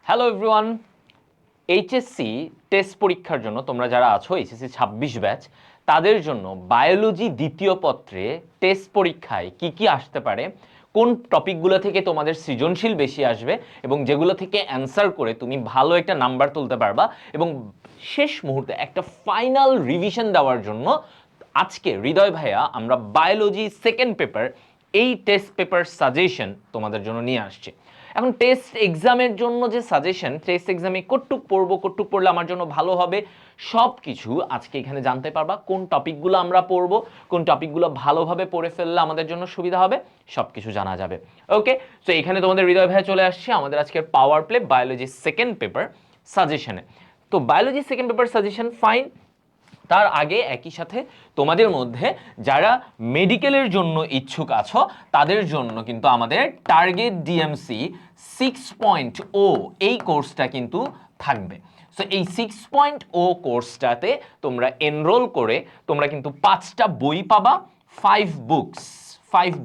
Hello everyone, HSC test পরীক্ষার জন্য তোমরা যারা আছো এইচএসসি 26 ব্যাচ তাদের জন্য বায়োলজি দ্বিতীয় পত্রে টেস্ট পরীক্ষায় কি কি আসতে পারে, কোন টপিকগুলো থেকে তোমাদের সৃজনশীল বেশি আসবে এবং যেগুলো থেকে অ্যান্সার করে তুমি ভালো একটা নাম্বার তুলতে পারবা এবং শেষ মুহূর্তে একটা ফাইনাল রিভিশন দেওয়ার জন্য আজকে হৃদয় ভাইয়া আমরা বায়োলজি সেকেন্ড পেপার এই টেস্ট পেপার সাজেশন তোমাদের জন্য নিয়ে আসছে। এখন টেস্ট এক্সামের জন্য যে সাজেশন, টেস্ট এক্সামে কটুক পড়বো, কটুক পড়লে আমার জন্য ভালো হবে, সব কিছু আজকে এখানে জানতে পারবা। কোন টপিকগুলো আমরা পড়বো, কোন টপিকগুলো ভালোভাবে পড়ে ফেললে আমাদের জন্য সুবিধা হবে, সব কিছু জানা যাবে। ওকে, তো এখানে তোমাদের হৃদয় ভাইয়া চলে আসছে আমাদের আজকের power play biology second paper সাজেশনে। তো biology second paper suggestion fine. তার আগে একই সাথে তোমাদের মধ্যে যারা মেডিকেলের জন্য ইচ্ছুক আছো তাদের জন্য কিন্তু আমাদের টার্গেট ডিএমসি 6.0 এই কোর্সটা কিন্তু থাকবে। সো এই 6.0 কোর্সটাতে তোমরা এনরোল করে তোমরা কিন্তু 5টা বই পাবা, 5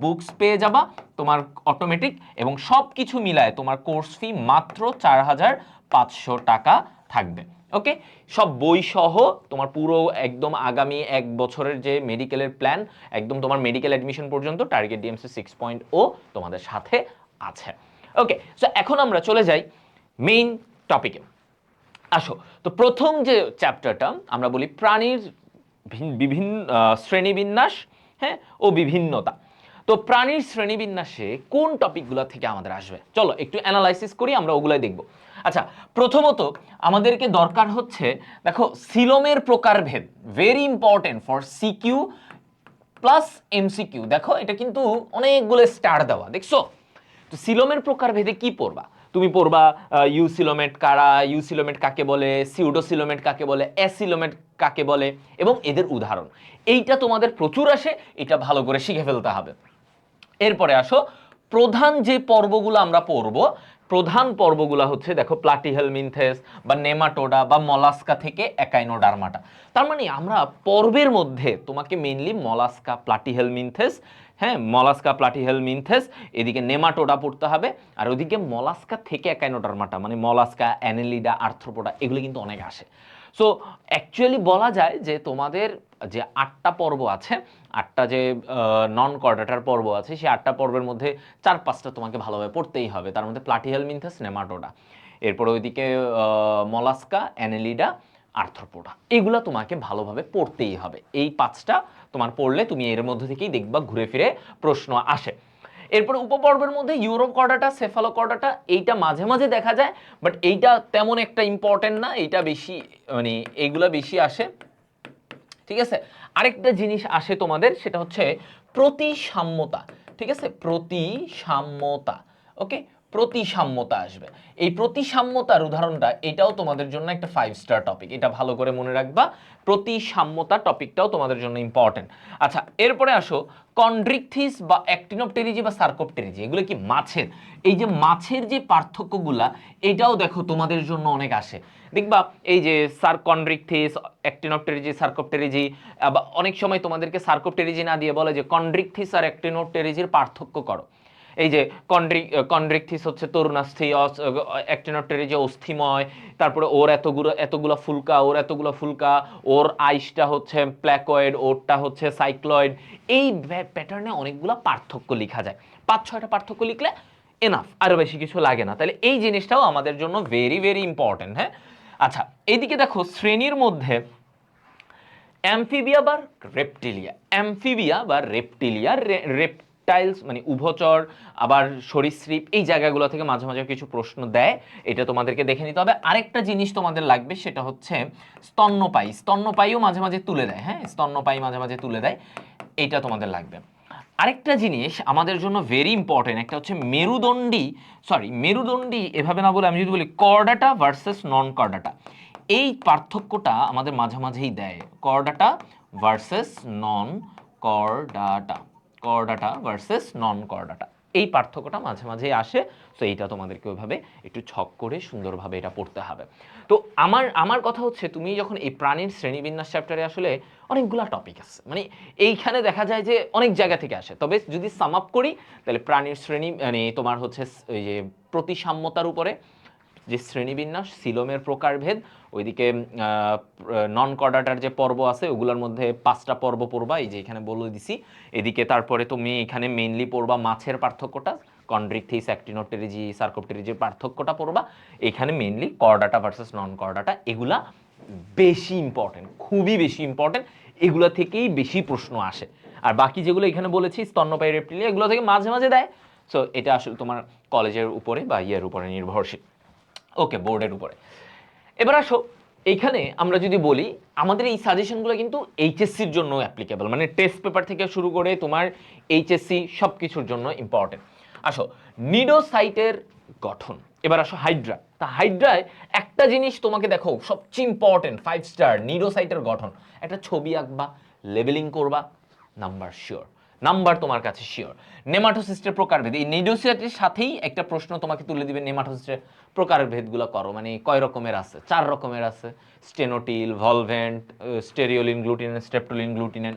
বুকস পেয়ে যাবা তোমার অটোমেটিক, এবং সব কিছু মিলায় তোমার কোর্স ফি মাত্র 4,500 টাকা থাকবে। ওকে, সব বই সহ তোমার পুরো একদম আগামী 1 বছরের যে মেডিকেলের প্ল্যান, একদম তোমার মেডিকেল অ্যাডমিশন পর্যন্ত টার্গেট ডিএমসি 6.0 তোমাদের সাথে আছে। ওকে, সো এখন আমরা চলে যাই মেইন টপিকে। আসো, তো প্রথম যে চ্যাপ্টারটা আমরা বলি প্রাণীর বিভিন্ন শ্রেণীবিন্যাস, হ্যাঁ, ও বিভিন্নতা। তো প্রাণীর শ্রেণীবিন্যাসে কোন টপিকগুলো থেকে আমাদের আসবে, চলো একটু অ্যানালাইসিস করি, আমরা ওগুলাই দেখব। আচ্ছা, প্রথমত আমাদেরকে দরকার হচ্ছে, দেখো সিলোমের প্রকারভেদ, very important for CQ plus MCQ. দেখো এটা কিন্তু অনেকগুলো স্টার দেওয়া, দেখছো? তো সিলোমের প্রকারভেদে কি পড়বা? তুমি পড়বা ইউসিলোমেট কারা, ইউসিলোমেট কাকে বলে, সিউডোসিলোমেট কাকে বলে, অ্যাসিলোমেট কাকে বলে, এবং এদের উদাহরণ। এইটা তোমাদের প্রচুর আসে, এটা ভালো করে শিখে ফেলতে হবে। এরপরে আসো, প্রধান যে পর্বগুলো আমরা পড়ব, প্রধান পর্বগুলো হচ্ছে দেখো প্লাটিহেলমিনথেস বা নেমাটোডা বা মলাস্কা থেকে একাইনোডার্মাটা। তার মানে আমরা পর্বের মধ্যে তোমাকে মেইনলি মলাস্কা, প্লাটিহেলমিনথেস, হ্যাঁ মলাস্কা, প্লাটিহেলমিনথেস, এদিকে নেমাটোডা পড়তে হবে, আর ওদিকে মলাস্কা থেকে একাইনোডার্মাটা মানে মলাস্কা, অ্যানেলিডা, আর্থ্রোপোডা, এগুলো কিন্তু অনেক আসে। সো অ্যাকচুয়ালি বলা যায় যে তোমাদের যে 8টা পর্ব আছে, 8টা যে নন কর্ডাটার পর্ব আছে, সেই 8টা পর্বের মধ্যে 4-5টা তোমাকে ভালোভাবে পড়তেই হবে। তার মধ্যে প্লাটিহেলমিনথেস, নেমাটোডা, এরপর ওইদিকে মলাস্কা, অ্যানেলিডা, আর্থ্রোপোডা, এগুলা তোমাকে ভালোভাবে পড়তেই হবে। এই 5টা তোমার পড়লে তুমি এর মধ্যে থেকেই দেখবা ঘুরে ফিরে প্রশ্ন আসে। এরপরে উপপর্বের মধ্যে ইউরোকর্ডাটা, সেফালোকর্ডাটা, এইটা মাঝে মাঝে দেখা যায়, বাট এইটা তেমন একটা ইম্পর্টেন্ট না, এইটা বেশি মানে এইগুলা বেশি আসে। ঠিক আছে, আরেকটা জিনিস আসে তোমাদের, সেটা হচ্ছে প্রতিসাম্যতা। ঠিক আছে, প্রতিসাম্যতা। ওকে, প্রতিসাম্যতা আসবে। এই প্রতিসাম্যতার উদাহরণটা, এটাও তোমাদের জন্য একটা 5 স্টার টপিক, এটা ভালো করে মনে রাখবা। প্রতিসাম্যতা টপিকটাও তোমাদের জন্য ইম্পর্টেন্ট। আচ্ছা, এরপরে আসো কন্ড্রিকথিস বা অ্যাক্টিনোপটেরিজি বা সার্কোপটেরিজি, এগুলো কি মাছের, এই যে মাছের যে পার্থক্যগুলা, এটাও দেখো তোমাদের জন্য অনেক আসে। দেখবা এই যে কন্ড্রিকথিস, অ্যাক্টিনোপটেরিজি, সার্কোপটেরিজি, বা অনেক সময় তোমাদেরকে সার্কোপটেরিজি না দিয়ে বলে যে কন্ড্রিকথিস আর অ্যাক্টিনোপটেরিজির পার্থক্য করো। এই যে কন্ড্রিকথিস হচ্ছে তরুণাস্থি, অ্যাক্টিনোপটেরিজি অস্থিময়, তারপরে ওর এতগুলো ফুলকা, ওর এতগুলো ফুলকা, ওর আইসটা হচ্ছে প্ল্যাকয়েড, ওরটা হচ্ছে সাইক্লয়েড। এই প্যাটার্নে অনেকগুলো পার্থক্য লেখা যায়, 5-6টা পার্থক্য লিখলে এনাফ, আরো বেশি কিছু লাগে না। তাহলে এই জিনিসটাও আমাদের জন্য ভেরি ভেরি ইম্পর্টেন্ট। হ্যাঁ, আচ্ছা, এইদিকে দেখো শ্রেণীর মধ্যে অ্যামফিবিয়া বা রেপটিলিয়া, অ্যামফিবিয়া বা রেপটিলিয়া, রেপটাইলস মানে উভচর, আবার সরীসৃপ, এই জায়গাগুলো থেকে মাঝে মাঝে কিছু প্রশ্ন দেয়, এটা তোমাদেরকে দেখে নিতে হবে। আরেকটা জিনিস তোমাদের লাগবে, সেটা হচ্ছে স্তন্যপায়ী, স্তন্যপায়ীও মাঝে মাঝে তুলে দেয়, হ্যাঁ স্তন্যপায়ী মাঝে মাঝে তুলে দেয়, এইটা তোমাদের লাগবে। আরেকটা জিনিস আমাদের জন্য ভেরি ইম্পর্টেন্ট, একটা হচ্ছে মেরুদণ্ডী এভাবে না বলে আমি যদি বলি কর্ডাটা ভার্সেস নন কর্ডাটা, এই পার্থক্যটা আমাদের মাঝে মাঝেই দেয়, কর্ডাটা ভার্সেস নন কর্ডাটা, কর্ডাটা ভার্সেস নন কর্ডাটা, এই পার্থক্যটা মাঝে মাঝেই আসে। তো এইটা তোমাদেরকে ওইভাবে একটু ছক করে সুন্দরভাবে এটা পড়তে হবে। তো আমার কথা হচ্ছে, তুমি যখন এই প্রাণীর শ্রেণীবিন্যাস চ্যাপ্টারে, আসলে অনেকগুলা টপিক আছে, মানে এইখানে দেখা যায় যে অনেক জায়গা থেকে আসে। তবে যদি সাম আপ করি, তাহলে প্রাণীর শ্রেণী মানে তোমার হচ্ছে ওই যে প্রতিসাম্যতার উপরে যে শ্রেণীবিন্যাস, সিলোমের প্রকারভেদ, ওইদিকে নন কর্ডাটার যে পর্ব আছে ওগুলোর মধ্যে 5টা পর্ব পড়বা, এই যে এখানে বলে দিছি। এদিকে তারপরে তুমি এখানে মেইনলি পড়বা মাছের পার্থক্যটা, কন্ড্রিকথিস, অ্যাক্টিনোপটেরিজি, সার্কোপটেরিজির পার্থক্যটা পড়বা। এখানে মেইনলি কর্ডাটা ভার্সেস নন কর্ডাটা, এগুলা বেশি ইম্পর্টেন্ট, খুবই বেশি ইম্পর্টেন্ট, এগুলো থেকেই বেশি প্রশ্ন আসে। আর বাকি যেগুলো এখানে বলেছি স্তন্যপায়ী রেপ্টিলিয়া, এগুলো থেকে মাঝে মাঝে দেয়। সো এটা আসলে তোমার কলেজের উপরে বা ইয়ের উপরে নির্ভরশীল, ওকে, বোর্ডের উপরে। এবার আসো, এইখানে আমরা যদি বলি আমাদের এই সাজেশনগুলো কিন্তু এইচএসসির জন্য অ্যাপ্লিকেবল, মানে টেস্ট পেপার থেকে শুরু করে তোমার এইচএসসি সব কিছুর জন্য ইম্পর্টেন্ট। আসো নিডোসাইটের গঠন, এবার আসো হাইড্রা। তা হাইড্রায় একটা জিনিস তোমাকে দেখো সবচেয়ে ইম্পর্টেন্ট, 5 স্টার, নিডোসাইটের গঠন। একটা ছবি আঁকবা, লেবেলিং করবা, নাম্বার শিওর, নাম্বার তোমার কাছে শিওর। নেমাটোসিস্টের প্রকারভেদ, এই নিডোসাইটের সাথেই একটা প্রশ্ন তোমাকে তুলে দিবে, নেমাটোসিস্টের প্রকারভেদগুলো করো, মানে কয় রকমের আছে? 4 রকমের আছে, স্টেনোটিল, ভলভেন্ট, স্টেরিওলিন গ্লুটিনেন, স্ট্রেপ্টোলিন গ্লুটিনেন।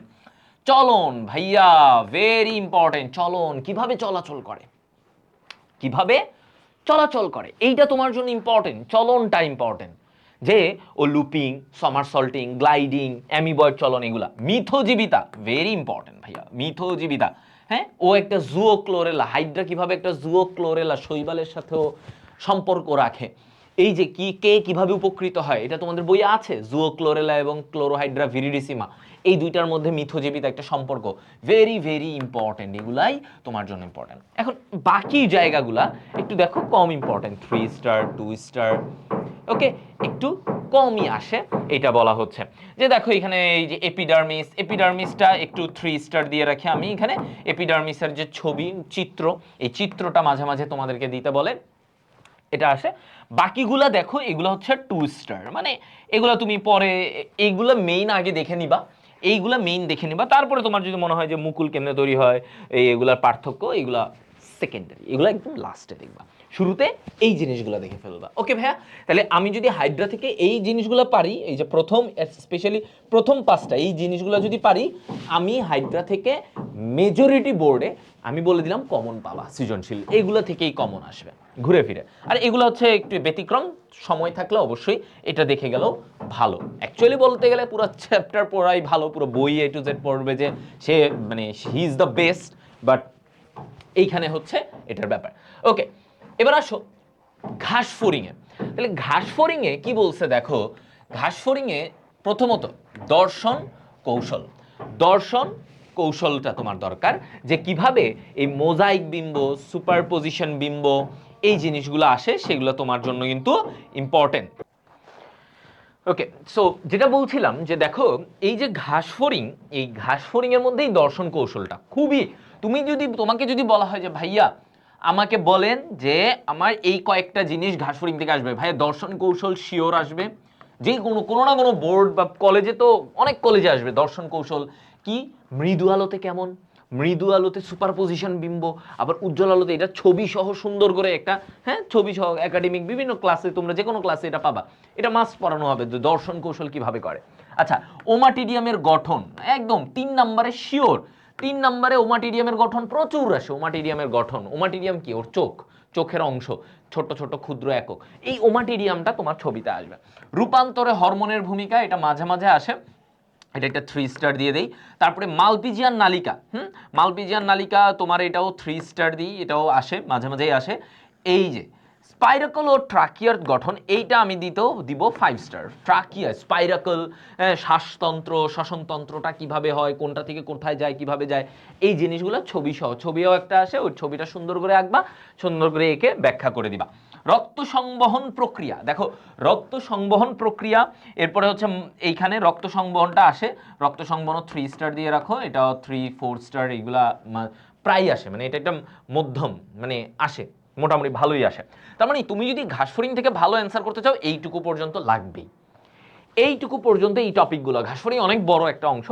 চলন ভাইয়া ভেরি ইম্পর্টেন্ট, চলন কিভাবে চলাচল করে, কিভাবে চলাচল করে, এইটা তোমার জন্য ইম্পর্টেন্ট, চলনটা ইম্পর্টেন্ট। যে ও লুপিং, সমারসল্টিং, গ্লাইডিং, অ্যামিবয়েড চলন, এগুলা। মিথোজীবিতা ভেরি ইম্পর্টেন্ট ভাইয়া, মিথোজীবিতা। হ্যাঁ, ও একটা জুওক্লোরেলা, হাইড্রা কিভাবে একটা জুওক্লোরেলা, শৈবালের সাথেও সম্পর্ক রাখে। এই যে কিভাবে উপকৃত হয়, এটা তোমাদের বইয়ে আছে, জুওক্লোরেলা এবং ক্লোরোহাইড্রা ভিরিডিসিমা, এই দুইটার মধ্যে মিথোজীবিত একটা সম্পর্ক, ভেরি ভেরি ইম্পর্টেন্ট, এগুলাই তোমার জন্য ইম্পর্টেন্ট। এখন বাকি জায়গাগুলা একটু দেখো কম ইম্পর্টেন্ট, 3 স্টার, 2 স্টার, ওকে, একটু কমই আসে, এটা বলা হচ্ছে। যে দেখো এখানে এই যে এপিডার্মিস, এপিডার্মিসটা একটু 3 স্টার দিয়ে রাখি আমি এখানে। এপিডার্মিসের যে ছবি, চিত্র, এই চিত্রটা মাঝে মাঝে তোমাদেরকে দিতে বলে, এটা আসে। বাকিগুলা দেখো এগুলো হচ্ছে 2 স্টার, মানে এগুলো তুমি পরে, এইগুলো মেইন আগে দেখে নিবা, এইগুলা মেইন দেখে নিবা, তারপরে তোমার যদি মনে হয় যে মুকুল কেমনে তৈরি হয়, এইগুলার পার্থক্য, এইগুলা সেকেন্ডারি, এগুলো একদম লাস্টে দেখবা, শুরুতে এই জিনিসগুলো দেখে ফেলবা। ওকে ভাইয়া, তাহলে আমি যদি হাইড্রা থেকে এই জিনিসগুলো পারি, এই যে প্রথম স্পেশালি প্রথম 5টা এই জিনিসগুলো যদি পারি, আমি হাইড্রা থেকে মেজরিটি বোর্ডে আমি বলে দিলাম কমন পাবা, সৃজনশীল এইগুলো থেকেই কমন আসবে ঘুরে ফিরে। আর এগুলো হচ্ছে একটু ব্যতিক্রম, সময় থাকলে অবশ্যই এটা দেখে গেলেও ভালো। অ্যাকচুয়ালি বলতে গেলে পুরো চ্যাপ্টার পড়াই ভালো, পুরো বই A to Z পড়বে যে সে, মানে he is the best, but এইখানে হচ্ছে এটার ব্যাপার। ওকে, এবার আসো ঘাস ফড়িংয়ে। তাহলে ঘাস ফড়িংয়ে কি বলছে দেখো, ঘাস ফড়িংয়ে প্রথমত দর্শন কৌশল, দর্শন কৌশলটা তোমার দরকার, যে কিভাবে এই মোজাইক বিম্ব, সুপারপজিশন বিম্ব, এই জিনিসগুলো আসে, সেগুলো তোমার জন্য কিন্তু ইম্পর্টেন্ট। ওকে, সো যেটা বলছিলাম যে দেখো এই যে ঘাস ফড়িং, এই ঘাস ফড়িং এর মধ্যেই দর্শন কৌশলটা খুবই, তোমাকে যদি বলা হয় যে ভাইয়া আমাকে বলেন যে আমার এই কয়েকটা জিনিস ঘাস ফড়িং থেকে আসবে, ভাইয়া দর্শন কৌশল শিওর আসবে, যে কোনো না কোনো বোর্ড বা কলেজে, তো অনেক কলেজে আসবে দর্শন কৌশল। কি মৃদু আলোতে কেমন, মৃদু আলোতে সুপারপজিশন বিম্ব, আবার উজ্জ্বল আলোতে, এটা ছবি সহ সুন্দর করে একটা, হ্যাঁ ছবি সহ, একাডেমিক বিভিন্ন ক্লাসে, তোমরা যে কোনো ক্লাসে এটা পাবা, এটা মাস্ট পড়ানো হবে যে দর্শন কৌশল কিভাবে করে। আচ্ছা, ওমাটিডিয়ামের গঠন একদম 3 নম্বরে শিওর, 3 নম্বরে ওমাটিডিয়ামের গঠন প্রচুর আসে। ওমাটিডিয়ামের গঠন, ওমাটিডিয়াম কি, ওর চোখ, চোখের অংশ, ছোট ছোট ক্ষুদ্র একক, এই ওমাটিডিয়ামটা তোমার ছবিতে আসবে। রূপান্তরে হরমোনের ভূমিকা, এটা মাঝে মাঝে আসে, এটা একটা 3 স্টার দিয়ে দেই। তারপরে মালপিজিয়ান নালিকা, মালপিজিয়ান নালিকা তোমার এটাও 3 স্টার দিই, এটাও আসে, মাঝে মাঝেই আসে। এই যে স্পাইরাকল ও ট্রাকিয়ার গঠন, এইটা আমি দিব 5 স্টার। ট্রাকিয়া, স্পাইরাকল, শ্বাসতন্ত্র, শ্বসনতন্ত্রটা কিভাবে হয়, কোনটা থেকে কোথায় যায়, কিভাবে যায়, এই জিনিসগুলো ছবি সহ, ছবিও একটা আসে, ওই ছবিটা সুন্দর করে আঁকবা, সুন্দর করে এঁকে ব্যাখ্যা করে দিবা। রক্ত সংবহন প্রক্রিয়া, দেখো রক্ত সংবহন প্রক্রিয়া, এরপরে হচ্ছে এইখানে রক্ত সংবহনটা আসে, রক্ত সংবহন 3 স্টার দিয়ে রাখো, এটা 3-4 স্টার, এইগুলা প্রায় আসে, মানে এটা একটা মধ্যম, মানে আসে মোটামুটি ভালোই আসে। তার মানে তুমি যদি ঘাস ফড়িং থেকে ভালো অ্যান্সার করতে চাও, এইটুকু পর্যন্ত লাগবেই, এইটুকু পর্যন্ত এই টপিকগুলো, ঘাস ফড়িং অনেক বড় একটা অংশ,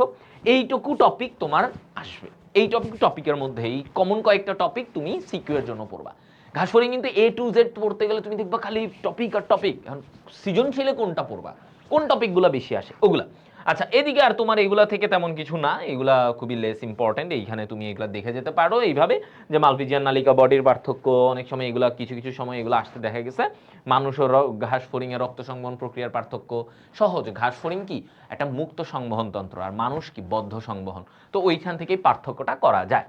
এইটুকু টপিক তোমার আসবে, এই টপিকের মধ্যে এই কমন কয়েকটা টপিক তুমি সিকিউ এর জন্য পড়বা। ঘাস ফড়িং কিন্তু A to Z পড়তে গেলে তুমি দেখবা খালি টপিক আর টপিক, এখন সৃজনশীলে কোনটা পড়বা, কোন টপিকগুলো বেশি আসে ওগুলা। আচ্ছা, এদিকে আর তোমার এগুলা থেকে তেমন কিছু না, এগুলা খুবই লেস ইম্পর্টেন্ট। এইখানে তুমি এগুলা দেখে যেতে পারো এইভাবে, যে মালপিজিয়ান নালিকা বডির পার্থক্য, অনেক সময় এগুলা কিছু কিছু সময় এগুলো আসতে দেখা গেছে। মানুষ ও ঘাস ফড়িং এর রক্ত সংবহন প্রক্রিয়ার পার্থক্য সহজ। ঘাস ফড়িং কি একটা মুক্ত সংবহন তন্ত্র, আর মানুষ কি বদ্ধ সংবহন, তো ওইখান থেকেই পার্থক্যটা করা যায়।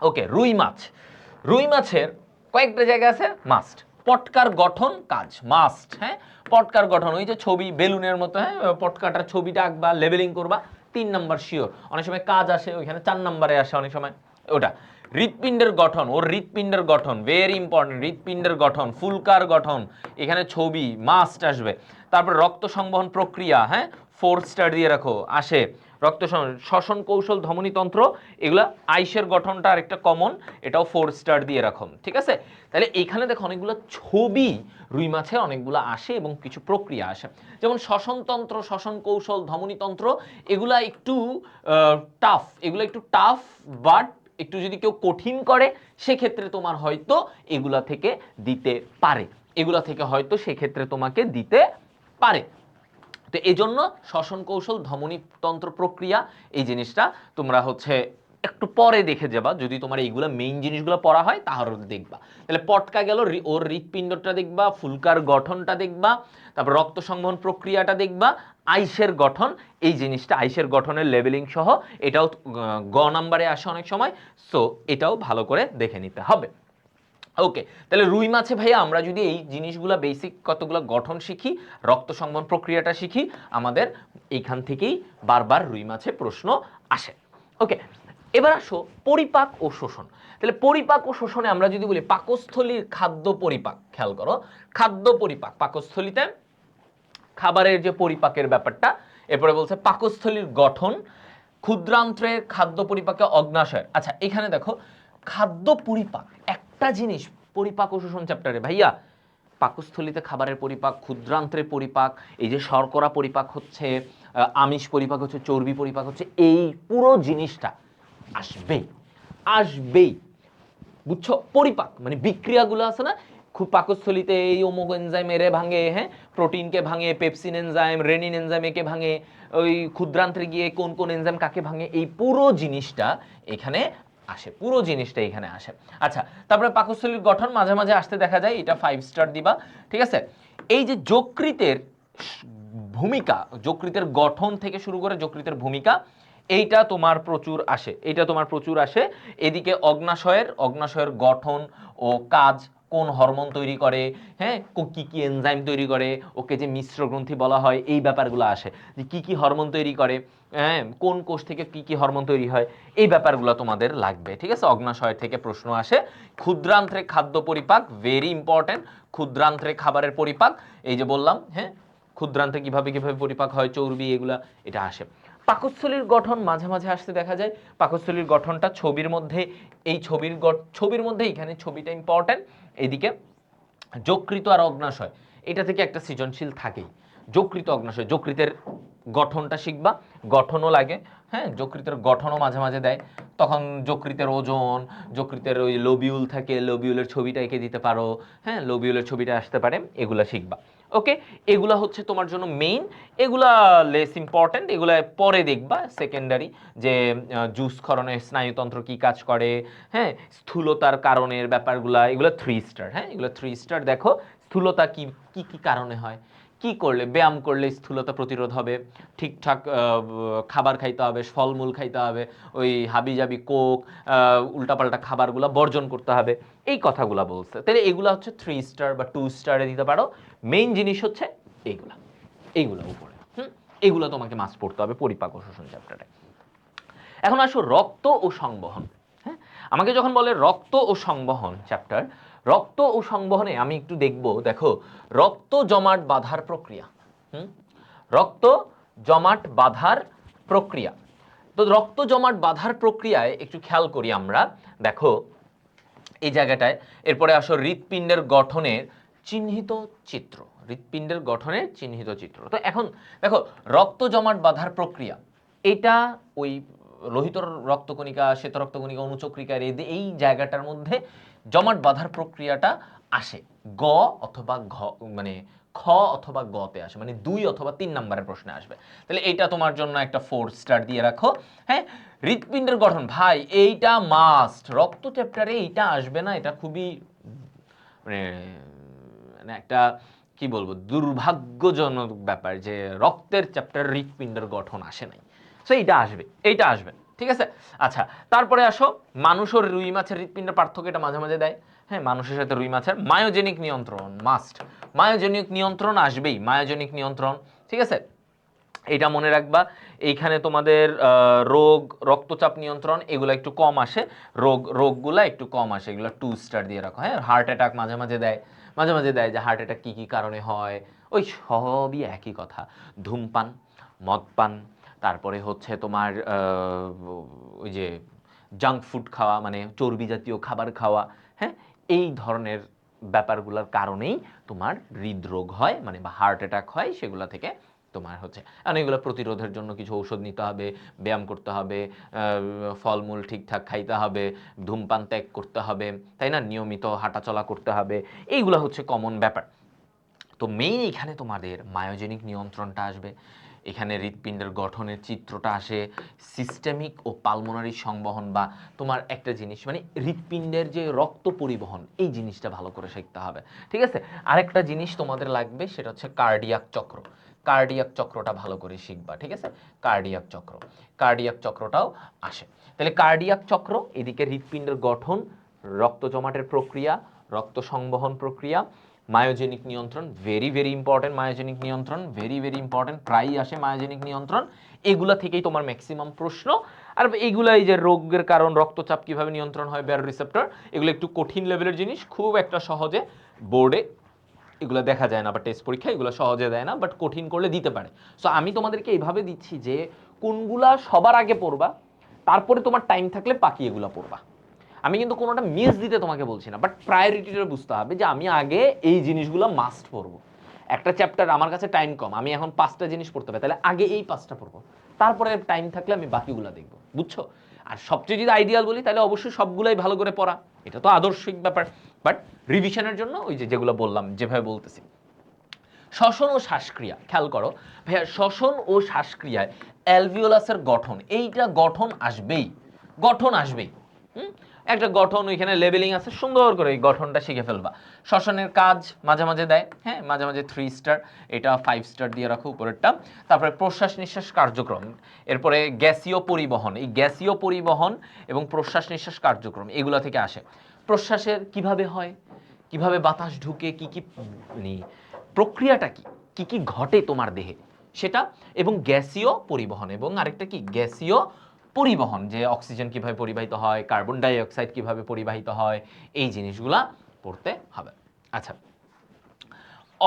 ওকে, রুই মাছ। রুই মাছের কয়েকটা জায়গা আছে মাস্ট। পটকার গঠন কাজ মাস্ট, হ্যাঁ, পটকার গঠন, ওই যে ছবি বেলুনের মতো, হ্যাঁ, পটকাটার ছবিটা আঁকবা, লেবেলিং করবা, 3 নাম্বার শিওর। অনেক সময় কাজ আসে ওইখানে 4 নাম্বারে আসে অনেক সময় ওটা। হৃৎপিণ্ডের গঠন, ওর হৃৎপিণ্ডের গঠন ভেরি ইম্পর্টেন্ট, হৃৎপিণ্ডের গঠন, ফুলকার গঠন, এখানে ছবি মাস্ট আসবে। তারপর রক্ত সংবহন প্রক্রিয়া, হ্যাঁ, 4 স্টার দিয়ে রাখো আসে। রক্ত শ্বসন কৌশল, ধমনীতন্ত্র, এগুলা আইসের গঠনটা আরেকটা কমন, এটাও 4 স্টার দিয়ে রাখো, ঠিক আছে। তাহলে এখানে দেখো অনেকগুলো ছবি রুই মাছে অনেকগুলো আসে এবং কিছু প্রক্রিয়া আসে, যেমন শ্বসনতন্ত্র, শ্বসন কৌশল, ধমনীতন্ত্র, এগুলা একটু টাফ, এগুলো একটু টাফ, বাট একটু যদি কেউ কঠিন করে সেক্ষেত্রে তোমার হয়তো এগুলা থেকে দিতে পারে, এগুলা থেকে হয়তো সেক্ষেত্রে তোমাকে দিতে পারে। তো এই জন্য শ্বসন কৌশল, ধমনীতন্ত্র প্রক্রিয়া, এই জিনিসটা তোমরা হচ্ছে একটু পরে দেখে যাবা, যদি তোমার এইগুলো মেইন জিনিসগুলো পড়া হয় তাহলে দেখবা। তাহলে পটকা গেল, ওর হৃৎপিণ্ডটা দেখবা, ফুলকার গঠনটা দেখবা, তারপর রক্ত সংবহন প্রক্রিয়াটা দেখবা, আইসের গঠন, এই জিনিসটা আইসের গঠনের লেভেলিং সহ, এটাও গ নাম্বারে আসে অনেক সময়, সো এটাও ভালো করে দেখে নিতে হবে। ওকে, তাহলে রুই মাছে ভাইয়া আমরা যদি এই জিনিসগুলো বেসিক কতগুলো গঠন শিখি, রক্ত সংবহন প্রক্রিয়াটা শিখি, আমাদের এইখান থেকেই বারবার রুই মাছে প্রশ্ন আসে। ওকে, এবার আসো পরিপাক ও শোষণ। তাহলে পরিপাক ও শোষণে আমরা যদি বলি পাকস্থলীর খাদ্য পরিপাক, খেয়াল করো, খাদ্য পরিপাক, পাকস্থলীতে খাবারের যে পরিপাকের ব্যাপারটা, এরপরে বলছে পাকস্থলীর গঠন, ক্ষুদ্রান্ত্রের খাদ্য পরিপাকে অগ্নাশয়। আচ্ছা, এখানে দেখো খাদ্য পরিপাক একটা জিনিস, পরিপাক ও শোষণ চ্যাপ্টারে ভাইয়া পাকস্থলীতে খাবারের পরিপাক, ক্ষুদ্রান্ত্রের পরিপাক, এই যে শর্করা পরিপাক হচ্ছে, আমিষ পরিপাক হচ্ছে, চর্বি পরিপাক হচ্ছে, এই পুরো জিনিসটা আসবেই, আসবেই, বুঝছো। পরিপাক মানে বিক্রিয়াগুলো আছে না, খুব পাকস্থলীতে এই অমুক এনজাইম এরে ভাঙে, হ্যাঁ, প্রোটিনকে ভাঙে, পেপসিন এনজাইম, রেনিন এনজাইম একে ভাঙে, ওই ক্ষুদ্রান্ত্রে গিয়ে কোন কোন এনজাইম কাকে ভাঙে, এই পুরো জিনিসটা এখানে আসে, পুরো জিনিসটা এখানে আসে। আচ্ছা, তারপরে পাকস্থলীর গঠন মাঝে মাঝে আসতে দেখা যায়, এটা 5 স্টার দিবা, ঠিক আছে। এই যে যকৃতের ভূমিকা, যকৃতের গঠন থেকে শুরু করে যকৃতের ভূমিকা, এইটা তোমার প্রচুর আসে, এইটা তোমার প্রচুর আসে। এদিকে অগ্নাশয়ের গঠন ও কাজ, কোন হরমোন তৈরি করে, হ্যাঁ, কি কি এনজাইম তৈরি করে, ওকে যে মিশ্র গ্রন্থি বলা হয়, এই ব্যাপারগুলো আসে, যে কি কি হরমোন তৈরি করে, হ্যাঁ, কোন কোষ থেকে কি কি হরমোন তৈরি হয়, এই ব্যাপারগুলো তোমাদের লাগবে, ঠিক আছে। অগ্নাশয় থেকে প্রশ্ন আসে। ক্ষুদ্রান্ত্রে খাদ্য পরিপাক ভেরি ইম্পর্টেন্ট, ক্ষুদ্রান্ত্রে খাবারের পরিপাক, এই যে বললাম, হ্যাঁ, ক্ষুদ্রান্তে কিভাবে কিভাবে পরিপাক হয়, চর্বি, এগুলা এটা আসে। পাকস্থলীর গঠন মাঝে মাঝে আসতে দেখা যায়, পাকস্থলীর গঠনটা ছবির মধ্যে, এই ছবির মধ্যে এখানে ছবিটা ইম্পর্টেন্ট। এইদিকে যকৃত আর অগ্নাশয়, এটা থেকে একটা সৃজনশীল থাকেই, যকৃত অগ্নাশয়, যকৃতের গঠনটা শিখবা, গঠনও লাগে, হ্যাঁ, যকৃতের গঠনও মাঝে মাঝে দেয়, তখন যকৃতের ওজন, যকৃতের ওই লোবিউল থাকে, লোবিউলের ছবিটা এঁকে দিতে পারো, হ্যাঁ, লোবিউলের ছবিটা আসতে পারে, এগুলা শিখবা। ওকে, এগুলা হচ্ছে তোমার জন্য মেইন, এগুলা লেস ইম্পর্টেন্ট, এগুলা পরে দেখবা সেকেন্ডারি, যে জুস ক্ষরণে স্নায়ুতন্ত্র কি কাজ করে, হ্যাঁ, স্থূলতার কারণের ব্যাপারগুলা, এগুলো 3 স্টার, হ্যাঁ, এগুলো 3 স্টার। দেখো স্থূলতা কি কি কি কারণে হয়, কি করলে, ব্যায়াম করলে স্থূলতা প্রতিরোধ হবে, ঠিকঠাক খাবার খাইতে হবে, ফলমূল খাইতে হবে, ওই হাবিজাবি কোক, উল্টাপাল্টা খাবারগুলো বর্জন করতে হবে, এই কথাগুলো বলছে। তাহলে এগুলো হচ্ছে 3 স্টার বা 2 স্টারে দিতে পারো। মেইন জিনিস হচ্ছে এইগুলা, এইগুলো উপরে, এগুলো তোমাকে মাস্ট পড়তে হবে পরিপাক ও শোষণ চ্যাপ্টারে। এখন আসো রক্ত ও সংবহন। হ্যাঁ, আমাকে যখন বলে রক্ত ও সংবহন চ্যাপ্টার, রক্ত ও সংবহনে আমি একটু দেখব, দেখো রক্ত জমাট বাঁধার প্রক্রিয়া, রক্ত জমাট বাঁধার প্রক্রিয়া। তো রক্ত জমাট বাঁধার প্রক্রিয়ায় একটু খেয়াল করি আমরা, দেখো এই জায়গাটায়, এরপরে আসো হৃৎপিণ্ডের গঠনের চিহ্নিত চিত্র, হৃৎপিণ্ডের গঠনের চিহ্নিত চিত্র। তো এখন দেখো রক্ত জমাট বাঁধার প্রক্রিয়া, এটা ওই লোহিত রক্তকণিকা, শ্বেত রক্তকণিকা, অনুচক্রিকার এই জায়গাটার মধ্যে জমাট বাঁধার প্রক্রিয়াটা আসে গ অথবা ঘ, মানে খ অথবা গতে আসে, মানে 2 অথবা 3 নম্বরের প্রশ্নে আসবে। তাহলে এইটা তোমার জন্য একটা 4 স্টার দিয়ে রাখো। হ্যাঁ, হৃৎপিণ্ডের গঠন ভাই এইটা মাস্ট, রক্ত চ্যাপ্টারে এইটা আসবে না, এটা খুবই মানে মানে একটা কি বলবো দুর্ভাগ্যজনক ব্যাপার যে রক্তের চ্যাপ্টার হৃৎপিণ্ডের গঠন আসে নাই। সো এইটা আসবে, এইটা আসবে, ঠিক আছে। আচ্ছা, তারপরে আসো মানুষ ও রুই মাছের হৃৎপিণ্ডের পার্থক্য, এটা মাঝে মাঝে দেয়। হ্যাঁ, মানুষের সাথে রুই মাছের মায়োজেনিক নিয়ন্ত্রণ মাস্ট, মায়োজেনিক নিয়ন্ত্রণ আসবেই, মায়োজেনিক নিয়ন্ত্রণ, ঠিক আছে। এটা মনে রাখবা। এইখানে তোমাদের রোগ, রক্তচাপ নিয়ন্ত্রণ এগুলো একটু কম আসে, রোগগুলা একটু কম আসে, এগুলো 2 স্টার দিয়ে রাখো। হ্যাঁ, হার্ট অ্যাটাক মাঝে মাঝে দেয়, মাঝে মাঝে দেয় যে হার্ট অ্যাটাক কী কী কারণে হয়, ওই সবই একই কথা। ধূমপান, মদপান, তারপরে হচ্ছে তোমার ওই যে জাঙ্ক ফুড খাওয়া, মানে চর্বি জাতীয় খাবার খাওয়া, হ্যাঁ, এই ধরনের ব্যাপারগুলোর কারণেই তোমার হৃদরোগ হয়, মানে বা হার্ট অ্যাটাক হয়, সেগুলো থেকে তোমার হচ্ছে। আর এগুলো প্রতিরোধের জন্য কিছু ঔষধ নিতে হবে, ব্যায়াম করতে হবে, ফলমূল ঠিকঠাক খাইতে হবে, ধূমপান ত্যাগ করতে হবে, তাই না, নিয়মিত হাঁটাচলা করতে হবে, এইগুলো হচ্ছে কমন ব্যাপার। তো মেইন এখানে তোমাদের মায়োজেনিক নিয়ন্ত্রণটা আসবে, এখানে হৃৎপিণ্ডের গঠনের চিত্রটা আসে, সিস্টেমিক ও পালমোনারি সংবহন, বা তোমার একটা জিনিস মানে হৃৎপিণ্ডের যে রক্ত পরিবহন, এই জিনিসটা ভালো করে শিখতে হবে, ঠিক আছে। আরেকটা জিনিস তোমাদের লাগবে, সেটা হচ্ছে কার্ডিয়াক চক্র। কার্ডিয়াক চক্রটা ভালো করে শিখবা, ঠিক আছে। কার্ডিয়াক চক্র, কার্ডিয়াক চক্রটাও আসে। তাহলে কার্ডিয়াক চক্র, এদিকে হৃৎপিণ্ডের গঠন, রক্ত জমাটের প্রক্রিয়া, রক্ত সংবহন প্রক্রিয়া, মায়োজেনিক নিয়ন্ত্রণ, ভেরি ভেরি ইম্পর্টেন্ট, মায়োজেনিক নিয়ন্ত্রণ ভেরি ভেরি ইম্পর্টেন্ট, প্রায়ই আসে মায়োজেনিক নিয়ন্ত্রণ, এগুলা থেকেই তোমার ম্যাক্সিমাম প্রশ্ন। আর এইগুলাই যে রোগের কারণ, রক্তচাপ কিভাবে নিয়ন্ত্রণ হয়, ব্যারো রিসেপ্টর, এগুলো একটু কঠিন লেভেলের জিনিস, খুব একটা সহজে বোর্ডে এগুলো দেখা যায় না, বা টেস্ট পরীক্ষা এগুলো সহজে দেয় না, বাট কঠিন করলে দিতে পারে। সো আমি তোমাদেরকে এইভাবে দিচ্ছি যে কোনগুলা সবার আগে পড়বা, তারপরে তোমার টাইম থাকলে বাকি এগুলো পড়বা। আমি কিন্তু কোনোটা মিস দিতে তোমাকে বলছি না, বাট প্রায়োরিটিটা বুঝতে হবে যে আমি আগে এই জিনিসগুলো মাস্ট পড়বো। একটা চ্যাপ্টার আমার কাছে টাইম কম, আমি এখন 5টা জিনিস পড়তে হবে, তাহলে আগে এই 5টা পড়বো, তারপরে টাইম থাকলে আমি বাকিগুলো দেখবো, বুঝছো। আর সবচেয়ে যদি আইডিয়াল বলি তাহলে অবশ্যই সবগুলাই ভালো করে পড়া, এটা তো আদর্শিক ব্যাপার, বাট রিভিশনের জন্য ওই যে যেগুলো বললাম, যেভাবে বলতেছি। শ্বসন ও শ্বাসক্রিয়া খেয়াল করো ভাইয়া, শ্বসন ও শ্বাসক্রিয়ায় অ্যালভিওলাসের গঠন, এইটা গঠন আসবেই, গঠন আসবেই। একটা গঠন ওইখানে লেবেলিং আছে, সুন্দর করে এই গঠনটা শিখে ফেলবা। শ্বসনের কাজ মাঝে মাঝে দেয়, হ্যাঁ, মাঝে মাঝে 3 স্টার, এটা 5 স্টার দিয়ে রাখো উপরেরটা। তারপরে প্রশ্বাস নিঃশ্বাস কার্যক্রম, এরপরে গ্যাসীয় পরিবহন, এই গ্যাসীয় পরিবহন এবং প্রশ্বাস নিঃশ্বাস কার্যক্রম এগুলো থেকে আসে। প্রশ্বাসের কিভাবে হয়, কিভাবে বাতাস ঢুকে, কি কি প্রক্রিয়াটা কি, কি কি ঘটে তোমার দেহে সেটা, এবং গ্যাসীয় পরিবহন, এবং আরেকটা কি গ্যাসীয় পরিবহন, যে অক্সিজেন কিভাবে পরিবাহিত হয়, কার্বন ডাই অক্সাইড কিভাবে পরিবাহিত হয়, এই জিনিসগুলা পড়তে হবে। আচ্ছা,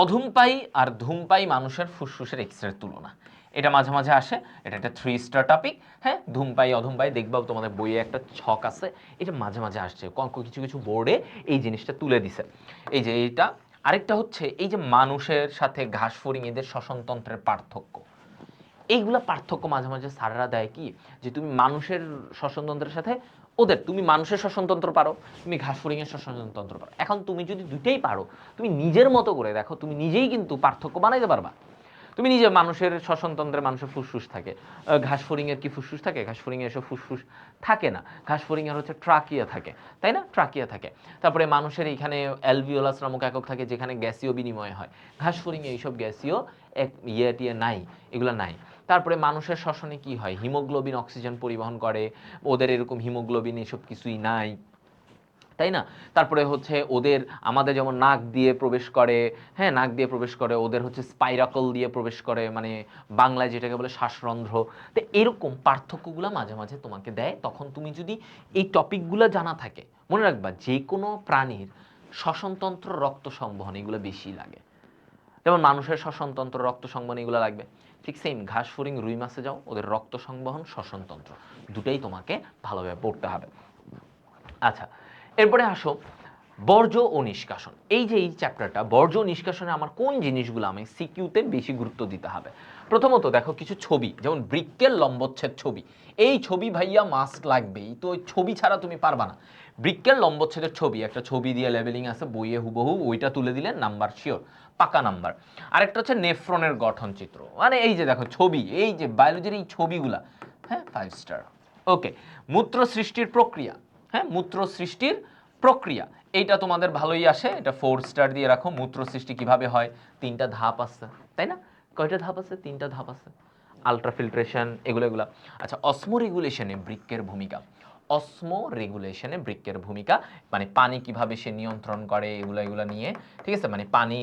অধূমপায়ী আর ধূমপায়ী মানুষের ফুসফুসের এক্সরের তুলনা, এটা মাঝে মাঝে আসে, এটা একটা 3 স্টার টপিক। হ্যাঁ, ধূমপায়ী অধূমপায়ী দেখবাও তোমাদের বইয়ে একটা ছক আছে, এটা মাঝে মাঝে আসছে, কিছু কিছু বোর্ডে এই জিনিসটা তুলে দিছে। এই যে এইটা, আরেকটা হচ্ছে এই যে মানুষের সাথে ঘাসফড়িং এদের শ্বসনতন্ত্রের পার্থক্য, এইগুলা পার্থক্য মাঝে মাঝে স্যাররা দেয় কি, যে তুমি মানুষের শ্বসনতন্ত্রের সাথে ওদের, তুমি মানুষের শ্বসনতন্ত্র পারো, তুমি ঘাসফড়িংয়ের শ্বসনতন্ত্র পারো, এখন তুমি যদি দুইটাই পারো, তুমি নিজের মতো করে দেখো, তুমি নিজেই কিন্তু পার্থক্য বানাইতে পারবা। তুমি নিজে, মানুষের শ্বসনতন্ত্রে মানুষের ফুসফুস থাকে, ঘাসফড়িংয়ের কি ফুসফুস থাকে, ঘাসফড়িংয়ের এসব ফুসফুস থাকে না, ঘাসফড়িংয়ের হচ্ছে ট্রাকিয়া থাকে, তাই না, ট্রাকিয়া থাকে। তারপরে মানুষের এইখানে অ্যালভিওলাস নামক একক থাকে, যেখানে গ্যাসীয় বিনিময় হয়, ঘাসফড়িংয়ে এইসব গ্যাসীয় এক টিয়ে নাই, এগুলো নাই। তারপরে মানুষের শ্বসনে কি হয়, হিমোগ্লোবিন অক্সিজেন পরিবহন করে, ওদের এরকম হিমোগ্লোবিন এসব কিছুই নাই, তাই না। তারপরে হচ্ছে ওদের, আমাদের যেমন নাক দিয়ে প্রবেশ করে, হ্যাঁ, নাক দিয়ে প্রবেশ করে, ওদের হচ্ছে স্পাইরাকল দিয়ে প্রবেশ করে, মানে বাংলায় যেটাকে বলে শ্বাসরন্ধ্র। তো এরকম পার্থক্যগুলো মাঝে মাঝে তোমাকে দেয়, তখন তুমি যদি এই টপিকগুলো জানা থাকে, মনে রাখবা যে কোনো প্রাণীর শ্বসনতন্ত্র, রক্ত সংবহন এগুলো বেশি লাগে, যেমন মানুষের শ্বসনতন্ত্র, রক্ত সংবহন এগুলো লাগবে, ঠিক সেম ঘাসফড়িং রুই মাছে যাও, ওদের রক্ত সংবহন, শ্বসনতন্ত্র দুটাই তোমাকে ভালোভাবে পড়তে হবে। আচ্ছা, এরপরে আসো বর্জ্য ও নিষ্কাশন, এই যে এই চ্যাপ্টারটা বর্জ্য ও নিষ্কাশনে আমার কোন জিনিসগুলো আমি সিকিউতে বেশি গুরুত্ব দিতে হবে। প্রথমত দেখো কিছু ছবি, যেমন বৃক্কের লম্বচ্ছেদ ছবি, এই ছবি ভাইয়া মাস্ট লাগবেই, তো ওই ছবি ছাড়া তুমি পারবা না। বৃক্কের লম্বচ্ছেদের ছবি, একটা ছবি দিয়ে লেভেলিং আছে বইয়ে হুবহু, ওইটা তুলে দিলে নাম্বার শিওর, পাকা নাম্বার। আরেকটা হচ্ছে নেফ্রনের গঠন চিত্র, মানে এই যে দেখো ছবি, এই যে বায়োলজির এই ছবিগুলা, হ্যাঁ 5 স্টার। ওকে, মূত্র সৃষ্টির প্রক্রিয়া, হ্যাঁ মূত্র সৃষ্টির প্রক্রিয়া, এইটা তোমাদের ভালোই আসে, এটা 4 স্টার দিয়ে রাখো। মূত্র সৃষ্টি কিভাবে হয়, 3টা ধাপ আছে, তাই না? কয়টা ধাপ আছে? 3টা ধাপ আছে। আলট্রাফিল্ট্রেশন, এগুলো এগুলো। আচ্ছা, অসমো রেগুলেশনে বৃক্কের ভূমিকা, অসমো রেগুলেশনে বৃক্কের ভূমিকা, মানে পানি কিভাবে সে নিয়ন্ত্রণ করে, এগুলো এগুলো নিয়ে, ঠিক আছে? মানে পানি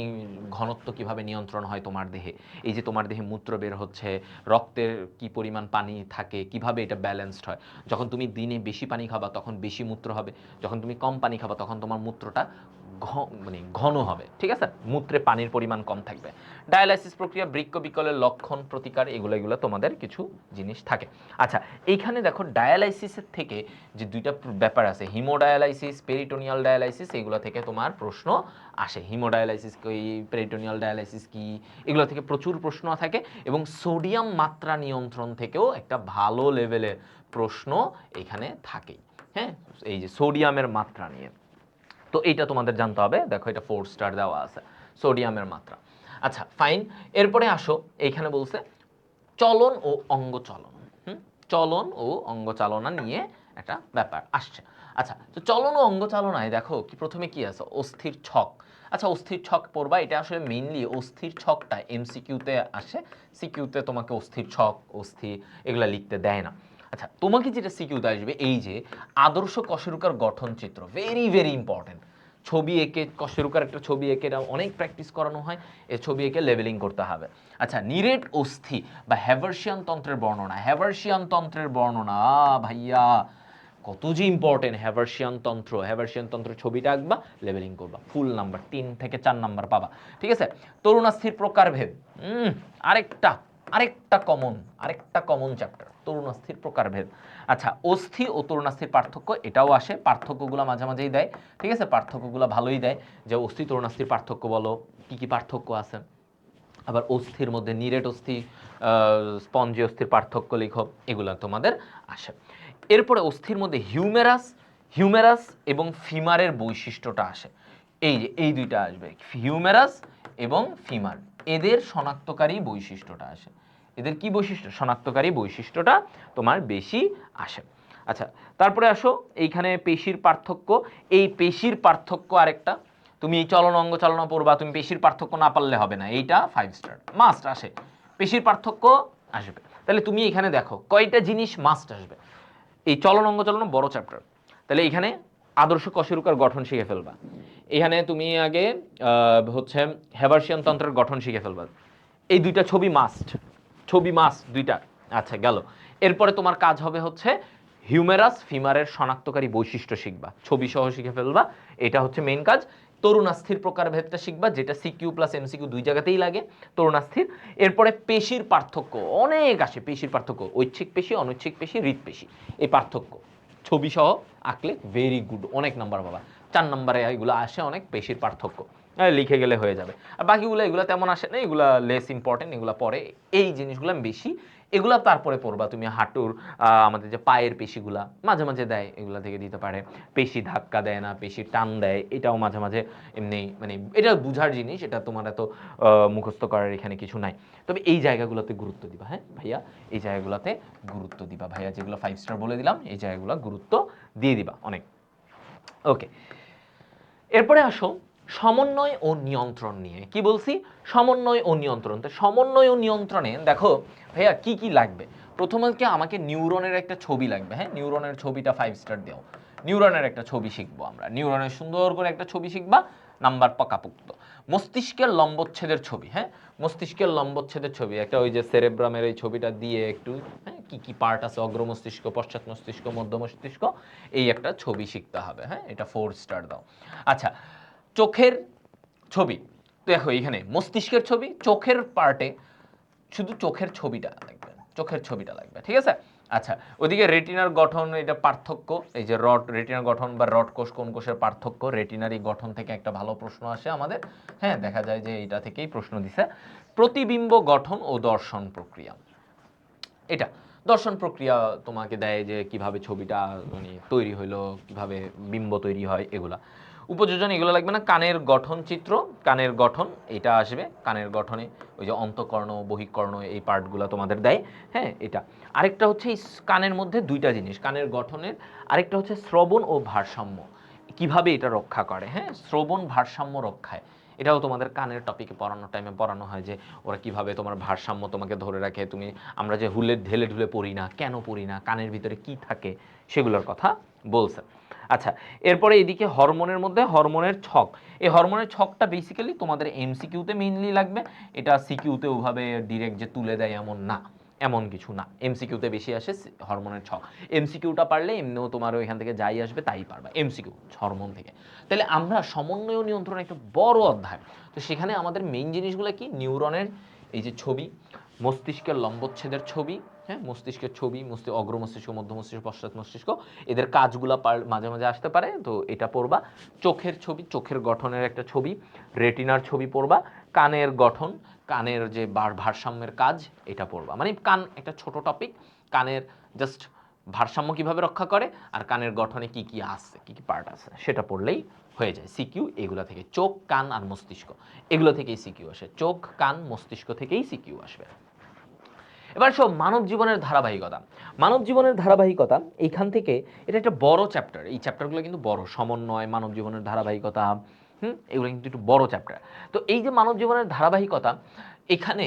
ঘনত্ব কিভাবে নিয়ন্ত্রণ হয় তোমার দেহে, এই যে তোমার দেহে মূত্র বের হচ্ছে, রক্তের কি পরিমাণ পানি থাকে, কিভাবে এটা ব্যালেন্সড হয়। যখন তুমি দিনে বেশি পানি খাবা তখন বেশি মূত্র হবে, যখন তুমি কম পানি খাবা তখন তোমার মূত্রটা মানে ঘন হবে, ঠিক আছে? মূত্রে পানির পরিমাণ কম থাকবে। ডায়ালাইসিস প্রক্রিয়া, বৃক্ক বিকলের লক্ষণ, প্রতিকার, এগুলো এগুলো তোমাদের কিছু জিনিস থাকে। আচ্ছা, এইখানে দেখো ডায়ালাইসিসের থেকে যে দুইটা ব্যাপার আছে, হিমোডায়ালাইসিস, পেরিটোনিয়াল ডায়ালাইসিস, এগুলো থেকে তোমার প্রশ্ন আসে। হিমোডায়ালাইসিস কি, পেরিটোনিয়াল ডায়ালাইসিস কি, এগুলো থেকে প্রচুর প্রশ্ন থাকে, এবং সোডিয়াম মাত্রা নিয়ন্ত্রণ থেকেও একটা ভালো লেভেলের প্রশ্ন এখানে থাকেই। হ্যাঁ, এই যে সোডিয়ামের মাত্রা নিয়ে, তো এইটা তোমাদের জানতে হবে। দেখো এটা 4 স্টার দেওয়া আছে, সোডিয়ামের মাত্রা। আচ্ছা ফাইন, এরপরে আসো, এইখানে বলছে চলন ও অঙ্গচলন। চলন ও অঙ্গচালনা নিয়ে একটা ব্যাপার আসছে। আচ্ছা, তো চলন ও অঙ্গচালনায় দেখো কি প্রথমে কি আছে, অস্থির ছক। আচ্ছা, অস্থির ছক পড়বা, এটা আসলে মেইনলি অস্থির ছকটা এমসিকিউতে আসে, সিকিউতে তোমাকে অস্থির ছক, অস্থি এগুলা লিখতে দেয় না। আচ্ছা, তোমাকে যেটা সিকিউতে আসবে, এই যে আদর্শ কশেরুকার গঠন চিত্র, ভেরি ভেরি ইম্পর্টেন্ট। ছবি এঁকে, কশেরুকার একটা ছবি এঁকে, এটা অনেক প্র্যাকটিস করানো হয়, এই ছবি এঁকে লেভেলিং করতে হবে। আচ্ছা, নিরেট অস্থি বা হ্যাভার্সিয়ান তন্ত্রের বর্ণনা, হ্যাভার্সিয়ান তন্ত্রের বর্ণনা ভাইয়া কত যে ইম্পর্টেন্ট। হ্যাভার্সিয়ান তন্ত্র, হ্যাভার্সিয়ান তন্ত্রের ছবিটা আঁকবা, লেভেলিং করবা, ফুল নাম্বার 3 থেকে 4 নাম্বার পাবা, ঠিক আছে? তরুণাস্থির প্রকারভেদ, আরেকটা আরেকটা কমন চ্যাপ্টার, তরুণাস্থির প্রকারভেদ। আচ্ছা, অস্থি ও তরুণাস্থির পার্থক্য, এটাও আসে, পার্থক্যগুলো মাঝে মাঝেই দেয়, ঠিক আছে? পার্থক্যগুলো ভালোই দেয়, যে অস্থি তরুণাস্থির পার্থক্য বলো, কি কি পার্থক্য আছে। আবার অস্থির মধ্যে নিরেট অস্থি, স্পঞ্জি অস্থির পার্থক্য লিখো, এগুলো তোমাদের আসে। এরপরে অস্থির মধ্যে হিউমেরাস, হিউমেরাস এবং ফিমারের বৈশিষ্ট্যটা আসে। এই যে এই দুইটা আসবে, হিউমেরাস এবং ফিমার, এদের শনাক্তকারী বৈশিষ্ট্যটা আসে। এদের কি বৈশিষ্ট্য? শনাক্তকারী বৈশিষ্ট্যটা তোমার বেশি আসে। আচ্ছা, তারপরে আসো এইখানে পেশির পার্থক্য, এই পেশির পার্থক্য আরেকটা, তুমি এই চলন অঙ্গ চালনা পড়বা, তুমি পেশির পার্থক্য না পারলে হবে না, এইটা 5 স্টার মাস্ট আসে, পেশির পার্থক্য আসবে। তাহলে তুমি এখানে দেখো কয়টা জিনিস মাস্ট আসবে। এই চলন অঙ্গ চালনা বড় চ্যাপ্টার, তাহলে এখানে আদর্শ কশেরুকার গঠন শিখে ফেলবা। এখানে তুমি আগে হচ্ছে হ্যাভার্সিয়ান তন্ত্রের গঠন শিখে ফেলবা, এই দুইটা ছবি মাস্ট, ছবি মাস্ট দুইটা। আচ্ছা গেল, এরপরে তোমার কাজ হবে হচ্ছে হিউমেরাস ফিমারের শনাক্তকারী বৈশিষ্ট্য শিখবা, ছবি সহ শিখে ফেলবা, এটা হচ্ছে মেইন কাজ। তরুণাস্থির প্রকারভেদটা শিখবা, যেটা সিকিউ প্লাস এমসিকিউ দুই জায়গাতেই লাগে, তরুণাস্থির। এরপরে পেশির পার্থক্য অনেক আসে, পেশির পার্থক্য, ঐচ্ছিক পেশি, অনৈচ্ছিক পেশি, হৃদপেশি, এই পার্থক্য ছবি সহ আঁকলে ভেরি গুড, অনেক নাম্বার পাবা। 4 নম্বরে এগুলো আসে অনেক, পেশির পার্থক্য লিখে গেলে হয়ে যাবে। আর বাকিগুলো এগুলো তেমন আসে না, এগুলো লেস ইম্পর্টেন্ট, এগুলো পরে, এই জিনিসগুলো বেশি, এগুলো তারপরে পড়বা তুমি। হাঁটুর আমাদের যে পায়ের পেশিগুলা মাঝে মাঝে দেয়, এগুলো থেকে দিতে পারে। পেশি ধাক্কা দেয় না, পেশি টান দেয়, এটাও মাঝে মাঝে এমনি, মানে এটা বুঝার জিনিস, এটা তোমার এত মুখস্থ করার এখানে কিছু নাই। তবে এই জায়গাগুলোতে গুরুত্ব দিবা, হ্যাঁ ভাইয়া, এই জায়গাগুলোতে গুরুত্ব দিবা ভাইয়া, যেগুলো 5 স্টার বলে দিলাম, এই জায়গাগুলো গুরুত্ব দিয়ে দিবা অনেক। ওকে, এরপরে আসো সমন্বয় ও নিয়ন্ত্রণ নিয়ে। কি বলছি? সমন্বয় ও নিয়ন্ত্রণ। তো সমন্বয় ও নিয়ন্ত্রণে দেখো ভাইয়া কি কি লাগবে। প্রথমত আমাকে নিউরনের একটা ছবি লাগবে, হ্যাঁ নিউরনের ছবিটা 5 স্টার দাও। নিউরনের একটা ছবি শিখবো আমরা, নিউরনের সুন্দর করে একটা ছবি শিখবা, নাম্বার পাকাপুক্ত। মস্তিষ্কের লম্বচ্ছেদের ছবি, হ্যাঁ মস্তিষ্কের লম্বচ্ছেদের ছবি, একটা ওই যে সেরেব্রামের এই ছবিটা দিয়ে একটু, হ্যাঁ কি কি পার্ট আছে, অগ্র মস্তিষ্ক, পশ্চাৎ মস্তিষ্ক, মধ্য মস্তিষ্ক, এই একটা ছবি শিখতে হবে, হ্যাঁ এটা 4 স্টার দাও। আচ্ছা, চোখের ছবি, দেখো এখানে মস্তিষ্কের ছবি, চোখের পার্টে শুধু চোখের ছবিটা লাগবে, চোখের ছবিটা লাগবে, ঠিক আছে? আচ্ছা, ওদিকে রেটিনার গঠন, এটা পার্থক্য, এই যে রড রেটিনার গঠন বা রড কোষ কোন কোষের পার্থক্য, রেটিনার এই গঠন থেকে একটা ভালো প্রশ্ন আসে আমাদের। হ্যাঁ, দেখা যায় যে এটা থেকেই প্রশ্ন দিছে। প্রতিবিম্ব গঠন ও দর্শন প্রক্রিয়া, এটা দর্শন প্রক্রিয়া তোমাকে দেয় যে কিভাবে ছবিটা মানে তৈরি হইলো, কিভাবে বিম্ব তৈরি হয়, এগুলা উপযোজন এগুলো লাগবে না। কানের গঠন চিত্র, কানের গঠন এটা আসবে, কানের গঠনে ওই যে অন্তঃকর্ণ বহিঃকর্ণ এই পার্টগুলো তোমাদের দেয়। হ্যাঁ, এটা আরেকটা হচ্ছে এই কানের মধ্যে দুইটা জিনিস কানের গঠনের, আরেকটা হচ্ছে শ্রবণ ও ভারসাম্য, কিভাবে এটা রক্ষা করে। হ্যাঁ, শ্রবণ ভারসাম্য রক্ষায়, এটাও তোমাদের কানের টপিকে পড়ানোর টাইমে পড়ানো হয় যে ওরা কিভাবে তোমার ভারসাম্য তোমাকে ধরে রাখে। তুমি আমরা যে হুলে ঢেলে ঢুলে পড়ি না, কেন পড়ি না, কানের ভিতরে কি থাকে, সেগুলোর কথা বলছে। আচ্ছা, এরপরে এদিকে হরমোনের মধ্যে হরমোনের ছক, এই হরমোনের ছকটা বেসিক্যালি তোমাদের এমসিকিউতে মেইনলি লাগবে, এটা সিকিউতে ওভাবে ডিরেক্ট যে তুলে দেয় এমন না, এমন কিছু না। এমসিকিউতে বেশি আসে হরমোনের ছক, এমসিকিউটা পারলে এমনিও তোমার ওইখান থেকে যাই আসবে তাই পারবা এমসিকিউ হরমোন থেকে। তাহলে আমরা সমন্বয় নিয়ন্ত্রণ একটা বড় অধ্যায়, তো সেখানে আমাদের মেইন জিনিসগুলো কি, নিউরনের এই যে ছবি, মস্তিষ্কের লম্বচ্ছেদের ছবি, হ্যাঁ মস্তিষ্কের ছবি, অগ্র মস্তিষ্ক, মধ্য মস্তিষ্ক, পশ্চাৎ মস্তিষ্ক, এদের কাজগুলো মাঝে মাঝে আসতে পারে, তো এটা পড়বা। চোখের ছবি, চোখের গঠনের একটা ছবি, রেটিনার ছবি পড়বা, কানের গঠন, কানের যে ভারসাম্যের কাজ, এটা পড়বা। মানে কান একটা ছোট টপিক, কানের জাস্ট ভারসাম্য কিভাবে রক্ষা করে আর কানের গঠনে কি কি আছে, কি কি পার্ট আছে, সেটা পড়লেই হয়ে যায়। সিকিউ এগুলো থেকে, চোখ কান আর মস্তিষ্ক এগুলো থেকেই সিকিউ আসে, চোখ কান মস্তিষ্ক থেকেই সিকিউ আসবে। এবার সব মানব জীবনের ধারাবাহিকতা, মানব জীবনের ধারাবাহিকতা এইখান থেকে, এটা একটা বড় চ্যাপ্টার, এই চ্যাপ্টারগুলো কিন্তু বড়, সমন্বয়, মানব জীবনের ধারাবাহিকতা, এগুলো কিন্তু একটু বড় চ্যাপ্টার। তো এই যে মানব জীবনের ধারাবাহিকতা, এখানে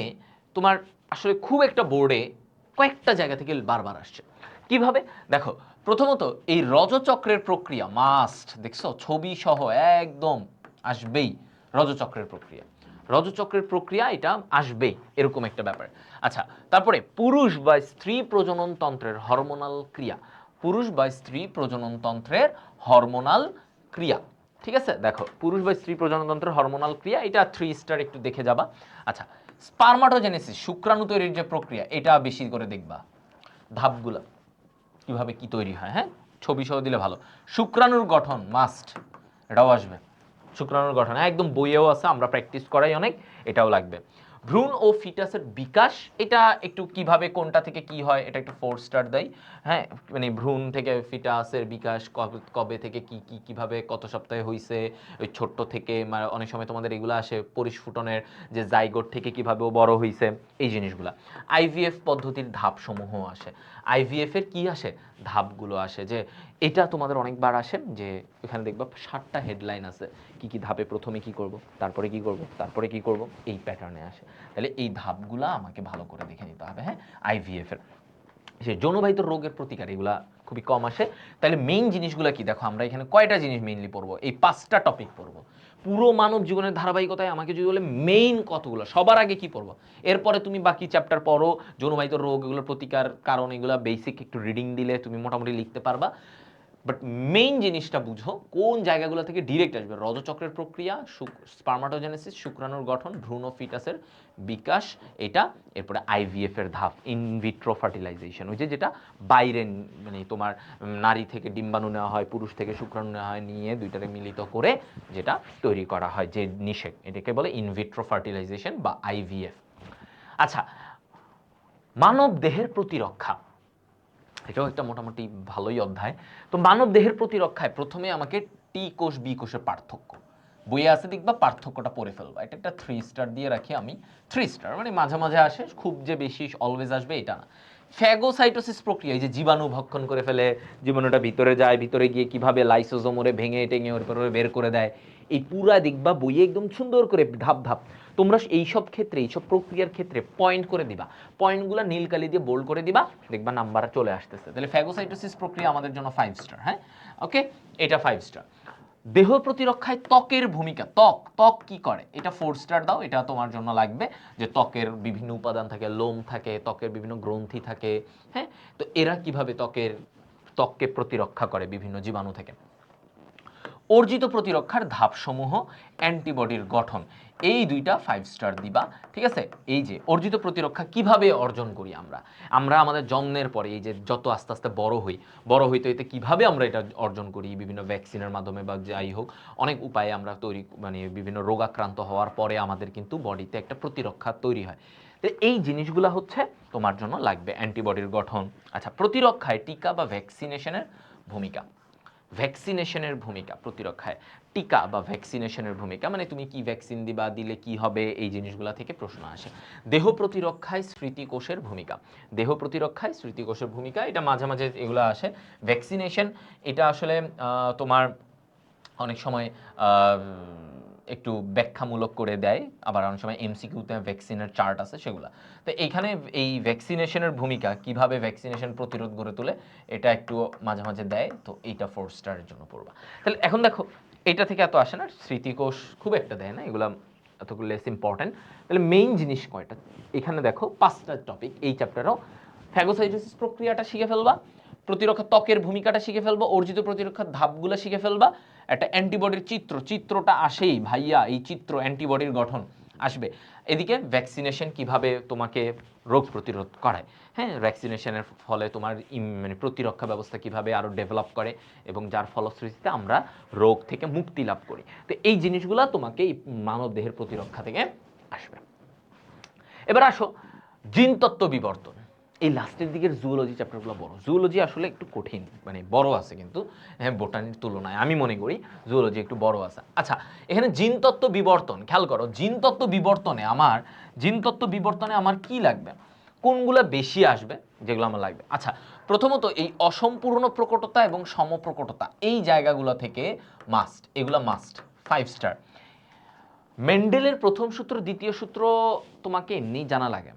তোমার আসলে খুব একটা বোর্ডে কয়েকটা জায়গা থেকে বারবার আসছে। কিভাবে দেখো, প্রথমত এই রজচক্রের প্রক্রিয়া মাস্ট, দেখছো ছবি সহ একদম আসবেই রজচক্রের প্রক্রিয়া, রজচক্রের প্রক্রিয়া এটা আসবে, এরকম একটা ব্যাপার। আচ্ছা, তারপরে পুরুষ বা স্ত্রী প্রজনন তন্ত্রের হরমোনাল ক্রিয়া, পুরুষ বা স্ত্রী প্রজনন তন্ত্রের হরমোনাল ক্রিয়া, ঠিক আছে। দেখো পুরুষ বা স্ত্রী প্রজনন তন্ত্রের হরমোনাল ক্রিয়া, এটা 3 স্টার একটু দেখে যাবা। আচ্ছা, স্পারমাটোজেনেসিস শুক্রাণু তৈরির যে প্রক্রিয়া, এটা বেশি করে দেখবা, ধাপগুলা কিভাবে কি তৈরি হয়, হ্যাঁ ছবি সহ দিলে ভালো। শুক্রাণুর গঠন মাস্ট, এটাও আসবে, শুক্রাণুর গঠন একদম বইয়েও আছে, আমরা প্র্যাকটিস করাই অনেক, এটাও লাগবে। ভ্রূণ ও ফিটাসের বিকাশ, এটা একটু কিভাবে কোনটা থেকে কি হয়, এটা একটু 4 স্টার দেয়। হ্যাঁ, মানে ভ্রূণ থেকে ফিটাসের বিকাশ কবে কবে থেকে কি কি কিভাবে কত সপ্তাহে হইছে, ওই ছোট্ট থেকে মানে অনেক সময় তোমাদের এগুলো আসে পরিস্ফুটনের যে জাইগোট থেকে কিভাবে ও বড় হইছে, এই জিনিসগুলা। আইভিএফ পদ্ধতির ধাপসমূহ আসে, আইভিএফ এর কি আসে, ধাপগুলো আসে, যে এটা তোমাদের অনেকবার আসে, যে এখানে দেখবা 7টা হেডলাইন আছে, কি কি ধাপে প্রথমে কি করব, তারপরে কি করব, তারপরে কি করব, এই প্যাটার্নে আসে। তাহলে এই ধাপগুলো আমাকে ভালো করে দেখে নিতে হবে। হ্যাঁ, আইভিএফ এর সে যৌনবাহিত রোগের প্রতিকার, এগুলা খুবই কম আসে। তাহলে মেইন জিনিসগুলো কি, দেখো আমরা এখানে কয়টা জিনিস মেইনলি পড়বো, এই 5টা টপিক পড়বো পুরো মানব জীবনের ধারাবাহিকতায়। আমাকে যদি বলে মেইন কতগুলো, সবার আগে কি পড়বো, এরপরে তুমি বাকি চ্যাপ্টার পড়ো, যৌনবাহিত রোগ এগুলোর প্রতিকার কারণ, এগুলো বেসিক একটু রিডিং দিলে তুমি মোটামুটি লিখতে পারবা। বাট মেইন জিনিসটা বুঝো কোন জায়গাগুলো থেকে ডিরেক্ট আসবে, রজচক্রের প্রক্রিয়া, স্পারমাটোজেনেসিস শুক্রাণুর গঠন, ভ্রূণ ও ফিটাসের বিকাশ, এটা এরপরে আইভিএফ এর ধাপ, ইনভিট্রো ফার্টিলাইজেশন, ওই যে যেটা বাইরে মানে তোমার নারী থেকে ডিম্বাণু নেওয়া হয়, পুরুষ থেকে শুক্রাণু নেওয়া হয়, নিয়ে দুইটারে মিলিত করে যেটা তৈরি করা হয়, যে নিষেক, এটাকে বলে ইনভিট্রো ফার্টিলাইজেশন বা আইভিএফ। আচ্ছা, মানব দেহের প্রতিরক্ষা, এটাও একটা মোটামুটি ভালোই অধ্যায়। তো মানব দেহের প্রতিরক্ষায় প্রথমে আমাকে টি কোষ বি কোষের পার্থক্য, বইয়ে আছে দেখবা, পার্থক্যটা পড়ে ফেলবা। এটা একটা 3 স্টার দিয়ে রাখি আমি, 3 স্টার মানে মাঝে মাঝে আসে, খুব যে বেশি অলওয়েজ আসবে এটা না। ফ্যাগোসাইটোসিস প্রক্রিয়া, এই যে জীবাণু ভক্ষণ করে ফেলে, জীবাণুটা ভিতরে যায়, ভিতরে গিয়ে কিভাবে লাইসোজোমরে ভেঙে টেঙে ওর পরে বের করে দেয়, এই পুরা দেখবা বইয়ে একদম সুন্দর করে ধাপ ধাপ। তোমরা এইসব ক্ষেত্রে, এইসব প্রক্রিয়ার ক্ষেত্রে পয়েন্ট করে দিবা, পয়েন্টগুলো নীল কালি দিয়ে বোল্ড করে দিবা, দেখবা নাম্বার চলে আসতেছে। তাহলে ফ্যাগোসাইটোসিস প্রক্রিয়া আমাদের জন্য 5 স্টার। হ্যাঁ, ওকে, এটা 5 স্টার। দেহ প্রতিরক্ষায় ত্বকের ভূমিকা, ত্বক ত্বক কি করে, এটা 4 স্টার দাও, এটা তোমার জন্য লাগবে, যে ত্বকের বিভিন্ন উপাদান থাকে, লোম থাকে, ত্বকের বিভিন্ন গ্রন্থি থাকে। হ্যাঁ, তো এরা কিভাবে ত্বককে প্রতিরক্ষা করে বিভিন্ন জীবাণু থেকে। অর্জিত প্রতিরক্ষার ধাপসমূহ, অ্যান্টিবডির গঠন, এই দুইটা 5 স্টার দিবা, ঠিক আছে। এই যে অর্জিত প্রতিরক্ষা কিভাবে অর্জন করি আমরা আমাদের জন্মের পরে এই যে যত আস্তে আস্তে বড় হইতে হইতে কিভাবে আমরা এটা অর্জন করি, বিভিন্ন ভ্যাকসিনের মাধ্যমে বা যাই হোক, অনেক উপায়ে আমরা তৈরি, মানে বিভিন্ন রোগাক্রান্ত হওয়ার পরে আমাদের কিন্তু বডিতে একটা প্রতিরক্ষা তৈরি হয়। তো এই জিনিসগুলো হচ্ছে তোমার জন্য লাগবে, অ্যান্টিবডির গঠন। আচ্ছা, প্রতিরক্ষায় টিকা বা ভ্যাকসিনেশনের ভূমিকা। ভ্যাকসিনেশনের ভূমিকা প্রতিরক্ষায়, টিকা বা ভ্যাকসিনেশনের ভূমিকা মানে তুমি কি ভ্যাকসিন দিবা, দিলে কি হবে, এই জিনিসগুলো থেকে প্রশ্ন আসে। দেহ প্রতিরক্ষায় স্মৃতিকোষের ভূমিকা। দেহ প্রতিরক্ষায় স্মৃতিকোষের ভূমিকা, এটা মাঝে মাঝে এগুলো আসে। ভ্যাকসিনেশন, এটা আসলে তোমার অনেক সময় একটু ব্যাখ্যামূলক করে দেয়, আবার অনেক সময় এমসিকিউতে ভ্যাকসিনের চার্ট আছে সেগুলো। তো এইখানে এই ভ্যাকসিনেশনের ভূমিকা, কিভাবে ভ্যাকসিনেশন প্রতিরোধ গড়ে তোলে, এটা একটু মাঝে মাঝে দেয়। তো এইটা 4 স্টারের জন্য পড়বা। তাহলে এখন দেখো, এটা থেকে এত আসে না, স্মৃতিকোষ খুব একটা দেয় না, এগুলো এতগুলো লেস ইম্পর্টেন্ট। তাহলে মেইন জিনিস কয়টা এখানে দেখো, 5টা টপিক এই চ্যাপ্টারও। ফ্যাগোসাইটোসিস প্রক্রিয়াটা শিখে ফেলবা, প্রতিরক্ষা ত্বকের ভূমিকাটা শিখে ফেলবা, অর্জিত প্রতিরক্ষার ধাপগুলো শিখে ফেলবা, একটা অ্যান্টিবডির চিত্রটা আসেই ভাইয়া, এই চিত্র অ্যান্টিবডির গঠন আসবে। এদিকে ভ্যাকসিনেশন কিভাবে তোমাকে রোগ প্রতিরোধ করায়, হ্যাঁ, ভ্যাকসিনেশনের ফলে তোমার মানে প্রতিরক্ষা ব্যবস্থা কিভাবে আরও ডেভেলপ করে এবং যার ফলশ্রুতিতে আমরা রোগ থেকে মুক্তি লাভ করি। তো এই জিনিসগুলো তোমাকে এই মানব দেহের প্রতিরক্ষা থেকে আসবে। এবার আসো জিনতত্ত্ব বিবর্তন। এই লাস্টের দিকের জুওলজি চ্যাপ্টারগুলো বড়, জুওলজি আসলে একটু কঠিন, মানে বড় আছে কিন্তু, হ্যাঁ, বোটানির তুলনায় আমি মনে করি জুওলজি একটু বড় আছে। আচ্ছা, এখানে জিনতত্ত্ব বিবর্তন খেয়াল করো, জিনতত্ত্ব বিবর্তনে আমার কি লাগবে, কোনগুলো বেশি আসবে, যেগুলো আমার লাগবে। আচ্ছা, প্রথমত এই অসম্পূর্ণ প্রকটতা এবং সমপ্রকটতা, এই জায়গাগুলো থেকে এগুলো মাস্ট 5 স্টার। মেন্ডেলের প্রথম সূত্র দ্বিতীয় সূত্র তোমাকে এমনি জানা লাগে,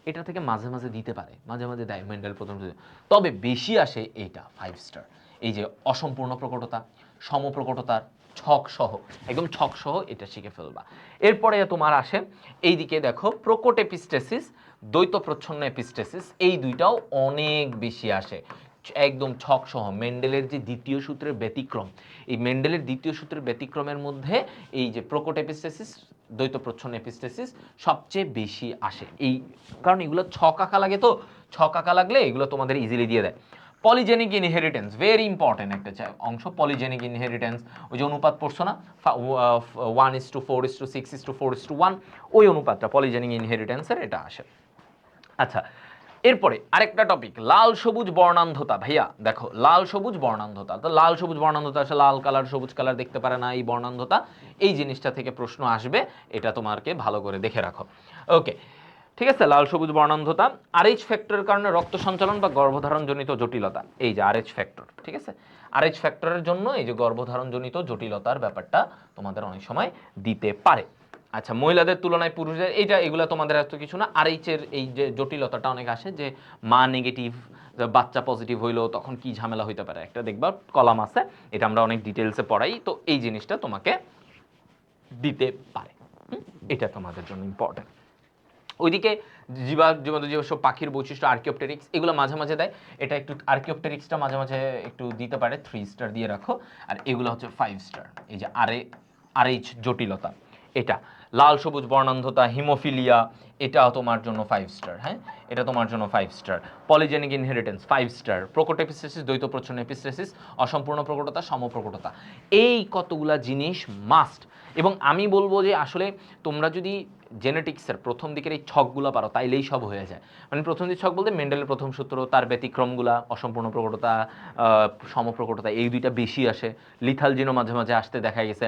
এটা থেকে মাঝে মাঝে দিতে পারে, মাঝে মাঝে দেয় মেন্ডেল প্রথম সূত্র, তবে বেশি আসে এইটা 5 স্টার। এই যে অসম্পূর্ণ প্রকটতা, সমপ্রকটতার ছক সহ, একদম ছক সহ এটা শিখে ফেলবা। এরপরে তোমার আসে এইদিকে দেখো, প্রকট এপিস্টেসিস, দ্বৈত প্রচ্ছন্ন এপিস্টেসিস, এই দুইটাও অনেক বেশি আসে, একদম ছক সহ। মেন্ডেলের যে দ্বিতীয় সূত্রের ব্যতিক্রম, এই মেন্ডেলের দ্বিতীয় সূত্রের ব্যতিক্রমের মধ্যে এই যে প্রকট এপিস্টেসিস, দ্বৈত প্রচ্ছন্ন এপিস্টেসিস সবচেয়ে বেশি আসে, এই কারণ এগুলো ছক আঁকা লাগে, তো ছক আঁকা লাগলে এগুলো তোমাদের ইজিলি দিয়ে দেয়। পলিজেনিক ইনহেরিটেন্স, ভেরি ইম্পর্টেন্ট একটা অংশ, পলিজেনিক ইনহেরিটেন্স। ওই যে অনুপাত পড়ছো না, 1:4:6:4:1, ওই অনুপাতটা পলিজেনিক ইনহেরিটেন্সের এটা আসে। আচ্ছা, এরপরে আরেকটা টপিক, লাল সবুজ বর্ণান্ধতা। ভাইয়া দেখো, লাল সবুজ বর্ণান্ধতা, তো লাল সবুজ বর্ণান্ধতা আসে, লাল কালার সবুজ কালার দেখতে পারে না, এই বর্ণান্ধতা, এই জিনিসটা থেকে প্রশ্ন আসবে, এটা তোমাকে ভালো করে দেখে রাখো। ওকে, ঠিক আছে, লাল সবুজ বর্ণান্ধতা। আরএইচ ফ্যাক্টরের কারণে রক্ত সঞ্চালন বা গর্ভধারণজনিত জটিলতা, এই যে আরএইচ ফ্যাক্টর, ঠিক আছে, আরএইচ ফ্যাক্টরের জন্য এই যে গর্ভধারণজনিত জটিলতার ব্যাপারটা তোমাদের অনেক সময় দিতে পারে। আচ্ছা, মহিলাদের তুলনায় পুরুষদের, এগুলো তোমাদের এত কিছু না। আরএইচের এই যে জটিলতাটা অনেক আসে, যে মা নেগেটিভ, বাচ্চা পজিটিভ হইলো তখন কি ঝামেলা হইতে পারে, একটা দেখবা কলাম আছে, এটা আমরা অনেক ডিটেলসে পড়াই, তো এই জিনিসটা তোমাকে দিতে পারে, এটা তোমাদের জন্য ইম্পর্টেন্ট। ওইদিকে জীবাশ্ম পাখির বৈশিষ্ট্য, আর্কিওপটেরিক্স, এগুলো মাঝে মাঝে দেয়, এটা একটু আর্কিওপটেরিক্সটা মাঝে মাঝে একটু দিতে পারে, 3 স্টার দিয়ে রাখো। আর এগুলো হচ্ছে 5 স্টার, এই যে আরএইচ জটিলতা, এটা লাল সবুজ বর্ণান্ধতা, হিমোফিলিয়া, এটা তোমার জন্য 5 স্টার, হ্যাঁ, এটা তোমার জন্য 5 স্টার। পলিজেনিক ইনহেরিটেন্স 5 স্টার, প্রকট এপিস্টেসিস, দ্বৈত প্রচ্ছন্ন এপিস্টেসিস, অসম্পূর্ণ প্রকটতা, সমপ্রকটতা, এই কতগুলা জিনিস মাস্ট। এবং আমি বলবো যে আসলে তোমরা যদি জেনেটিক্সের প্রথম দিকের এই ছকগুলো পারো, তাইলেই সব হয়ে যায়। মানে প্রথম দিক ছক বলতে মেন্ডেলের প্রথম সূত্র, তার ব্যতিক্রমগুলা, অসম্পূর্ণ প্রকটতা, সমপ্রকটতা, এই দুইটা বেশি আসে। লিথাল জিনও মাঝে মাঝে আসতে দেখা গেছে,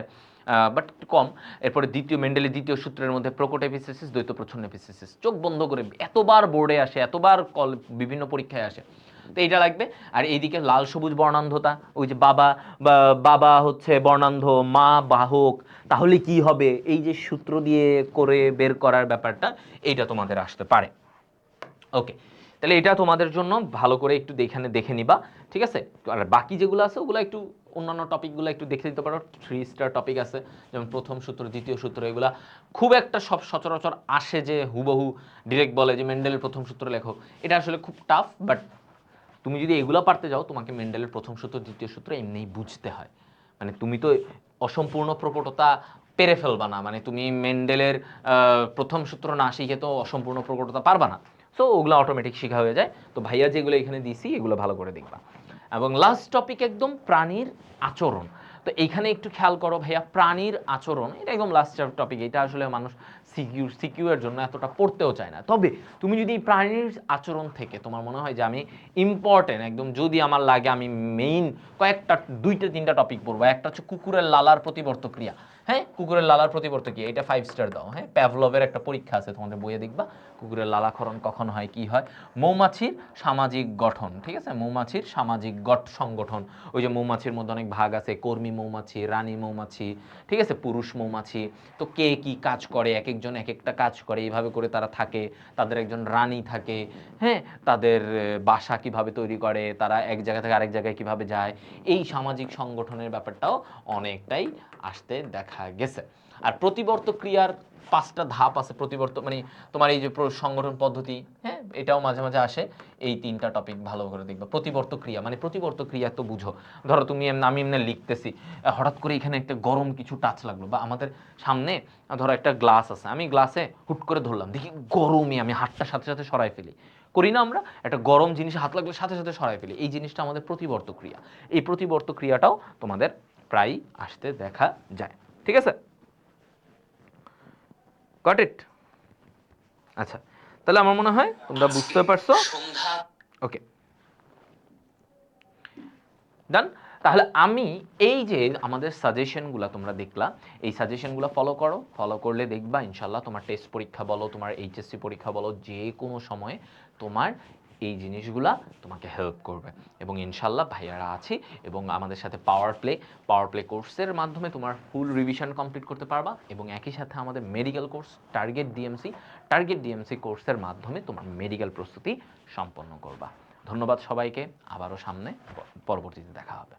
বাট কম। এরপরে মেন্ডেলের দ্বিতীয় সূত্রের মধ্যে প্রকট এপিস্টেসিস, দ্বৈত প্রচ্ছন্ন এপিস্টেসিস, চোখ বন্ধ করে এতবার বোর্ডে আসে, এতবার বিভিন্ন পরীক্ষায় আসে, তো এইটা লাগবে। আর এইদিকে লাল সবুজ বর্ণান্ধতা, ওই যে বাবা হচ্ছে বর্ণান্ধ, মা বাহক, তাহলে কি হবে, এই যে সূত্র দিয়ে করে বের করার ব্যাপারটা, এইটা তোমাদের আসতে পারে। ওকে, তাহলে এটা তোমাদের জন্য ভালো করে একটু দেখে নিবা, ঠিক আছে। আর বাকি যেগুলো আছে ওগুলো একটু, অন্যান্য টপিকগুলো একটু দেখে দিতে পারো, 3 স্টার টপিক আছে, যেমন প্রথম সূত্র, দ্বিতীয় সূত্র, এগুলা খুব একটা সব সচরাচর আসে যে হুবহু ডিরেক্ট বলে যে মেন্ডেলের প্রথম সূত্র লেখো, এটা আসলে খুব টাফ। বাট তুমি যদি এগুলো পারতে যাও, তোমাকে মেন্ডেলের প্রথম সূত্র দ্বিতীয় সূত্র এমনিই বুঝতে হয়। মানে তুমি তো অসম্পূর্ণ প্রকটতা পেরে ফেলবা না, মানে তুমি মেন্ডেলের প্রথম সূত্র না শিখে তো অসম্পূর্ণ প্রকটতা পারবা না। সো ওগুলো অটোমেটিক শেখা হয়ে যায়। তো ভাইয়া যেগুলো এখানে দিছি এগুলো ভালো করে দেখবা। এবং লাস্ট টপিক একদম প্রাণীর আচরণ। তো এইখানে একটু খেয়াল করো ভাইয়া, প্রাণীর আচরণ এটা একদম লাস্ট টপিক। এটা আসলে মানুষ সিকিউ এর জন্য এতটা পড়তেও চায় না। তবে তুমি যদি প্রাণীর আচরণ থেকে তোমার মনে হয় যে আমি ইম্পর্টেন্ট একদম, যদি আমার লাগে আমি মেইন কয়েকটা 2-3টা টপিক পড়বো। একটা হচ্ছে কুকুরের লালার প্রতিবর্ত ক্রিয়া। হ্যাঁ, কুকুরের লালার প্রতিবর্ত ক্রিয়া, এটা 5 স্টার দাও। হ্যাঁ, প্যাভলভের একটা পরীক্ষা আছে তোমাদের বইয়ে দেখবা, কুকুরের লালাক্ষরণ কখন হয়, কি হয়। মৌমাছির সামাজিক গঠন, ঠিক আছে, মৌমাছির সামাজিক সংগঠন। ওই যে মৌমাছির মধ্যে অনেক ভাগ আছে, কর্মী মৌমাছি, রানী মৌমাছি, ঠিক আছে, পুরুষ মৌমাছি। তো কে কি কাজ করে, এক একজন এক একটা কাজ করে, এইভাবে করে তারা থাকে। তাদের একজন রানী থাকে। হ্যাঁ, তাদের বাসা কিভাবে তৈরি করে, তারা এক জায়গা থেকে আরেক জায়গায় কিভাবে যায়, এই সামাজিক সংগঠনের ব্যাপারটাও অনেকটাই আসতে দেখা গেছে। আর প্রতিবর্ত ক্রিয়ার 5টা ধাপ আছে। প্রতিবর্ত মানে তোমার এই যে সংগঠন পদ্ধতি, হ্যাঁ, এটাও মাঝে মাঝে আসে। এই 3টা টপিক ভালো করে দেখবা। প্রতিবর্ত ক্রিয়া মানে প্রতিবর্ত ক্রিয়া তো বুঝো, ধরো তুমি আমি এমনি লিখতেছি, হঠাৎ করে এখানে একটা গরম কিছু টাচ লাগলো, বা আমাদের সামনে ধরো একটা গ্লাস আছে, আমি গ্লাসে হুট করে ধরলাম, দেখি গরমই, আমি হাতটা সাথে সাথে সরাই ফেলি, করি না আমরা? একটা গরম জিনিস হাত লাগলে সাথে সাথে সরাই ফেলি, এই জিনিসটা আমাদের প্রতিবর্ত ক্রিয়া। এই প্রতিবর্ত ক্রিয়াটাও তোমাদের প্রায়ই আসতে দেখা যায়। ঠিক আছে, গট ইট? আচ্ছা, তাহলে আমার মনে হয় তোমরা বুঝতে পারছো। ওকে, ডান। তাহলে আমি এই যে আমাদের সাজেশনগুলো তোমরা দেখলা, এই সাজেশনগুলো ফলো করো। ফলো করলে দেখবা ইনশাল্লাহ তোমার টেস্ট পরীক্ষা বলো, তোমার এইচএসসি পরীক্ষা বলো, যে কোনো সময়ে তোমার এই জিনিসগুলা তোমাকে হেল্প করবে। এবং ইনশাল্লাহ ভাইয়ারা আছি, এবং আমাদের সাথে পাওয়ার প্লে কোর্সের মাধ্যমে তোমার ফুল রিভিশন কমপ্লিট করতে পারবা। এবং একই সাথে আমাদের মেডিকেল কোর্স টার্গেট ডিএমসি কোর্সের মাধ্যমে তোমার মেডিকেল প্রস্তুতি সম্পন্ন করবা। ধন্যবাদ সবাইকে, আবারও সামনে পরবর্তীতে দেখা হবে।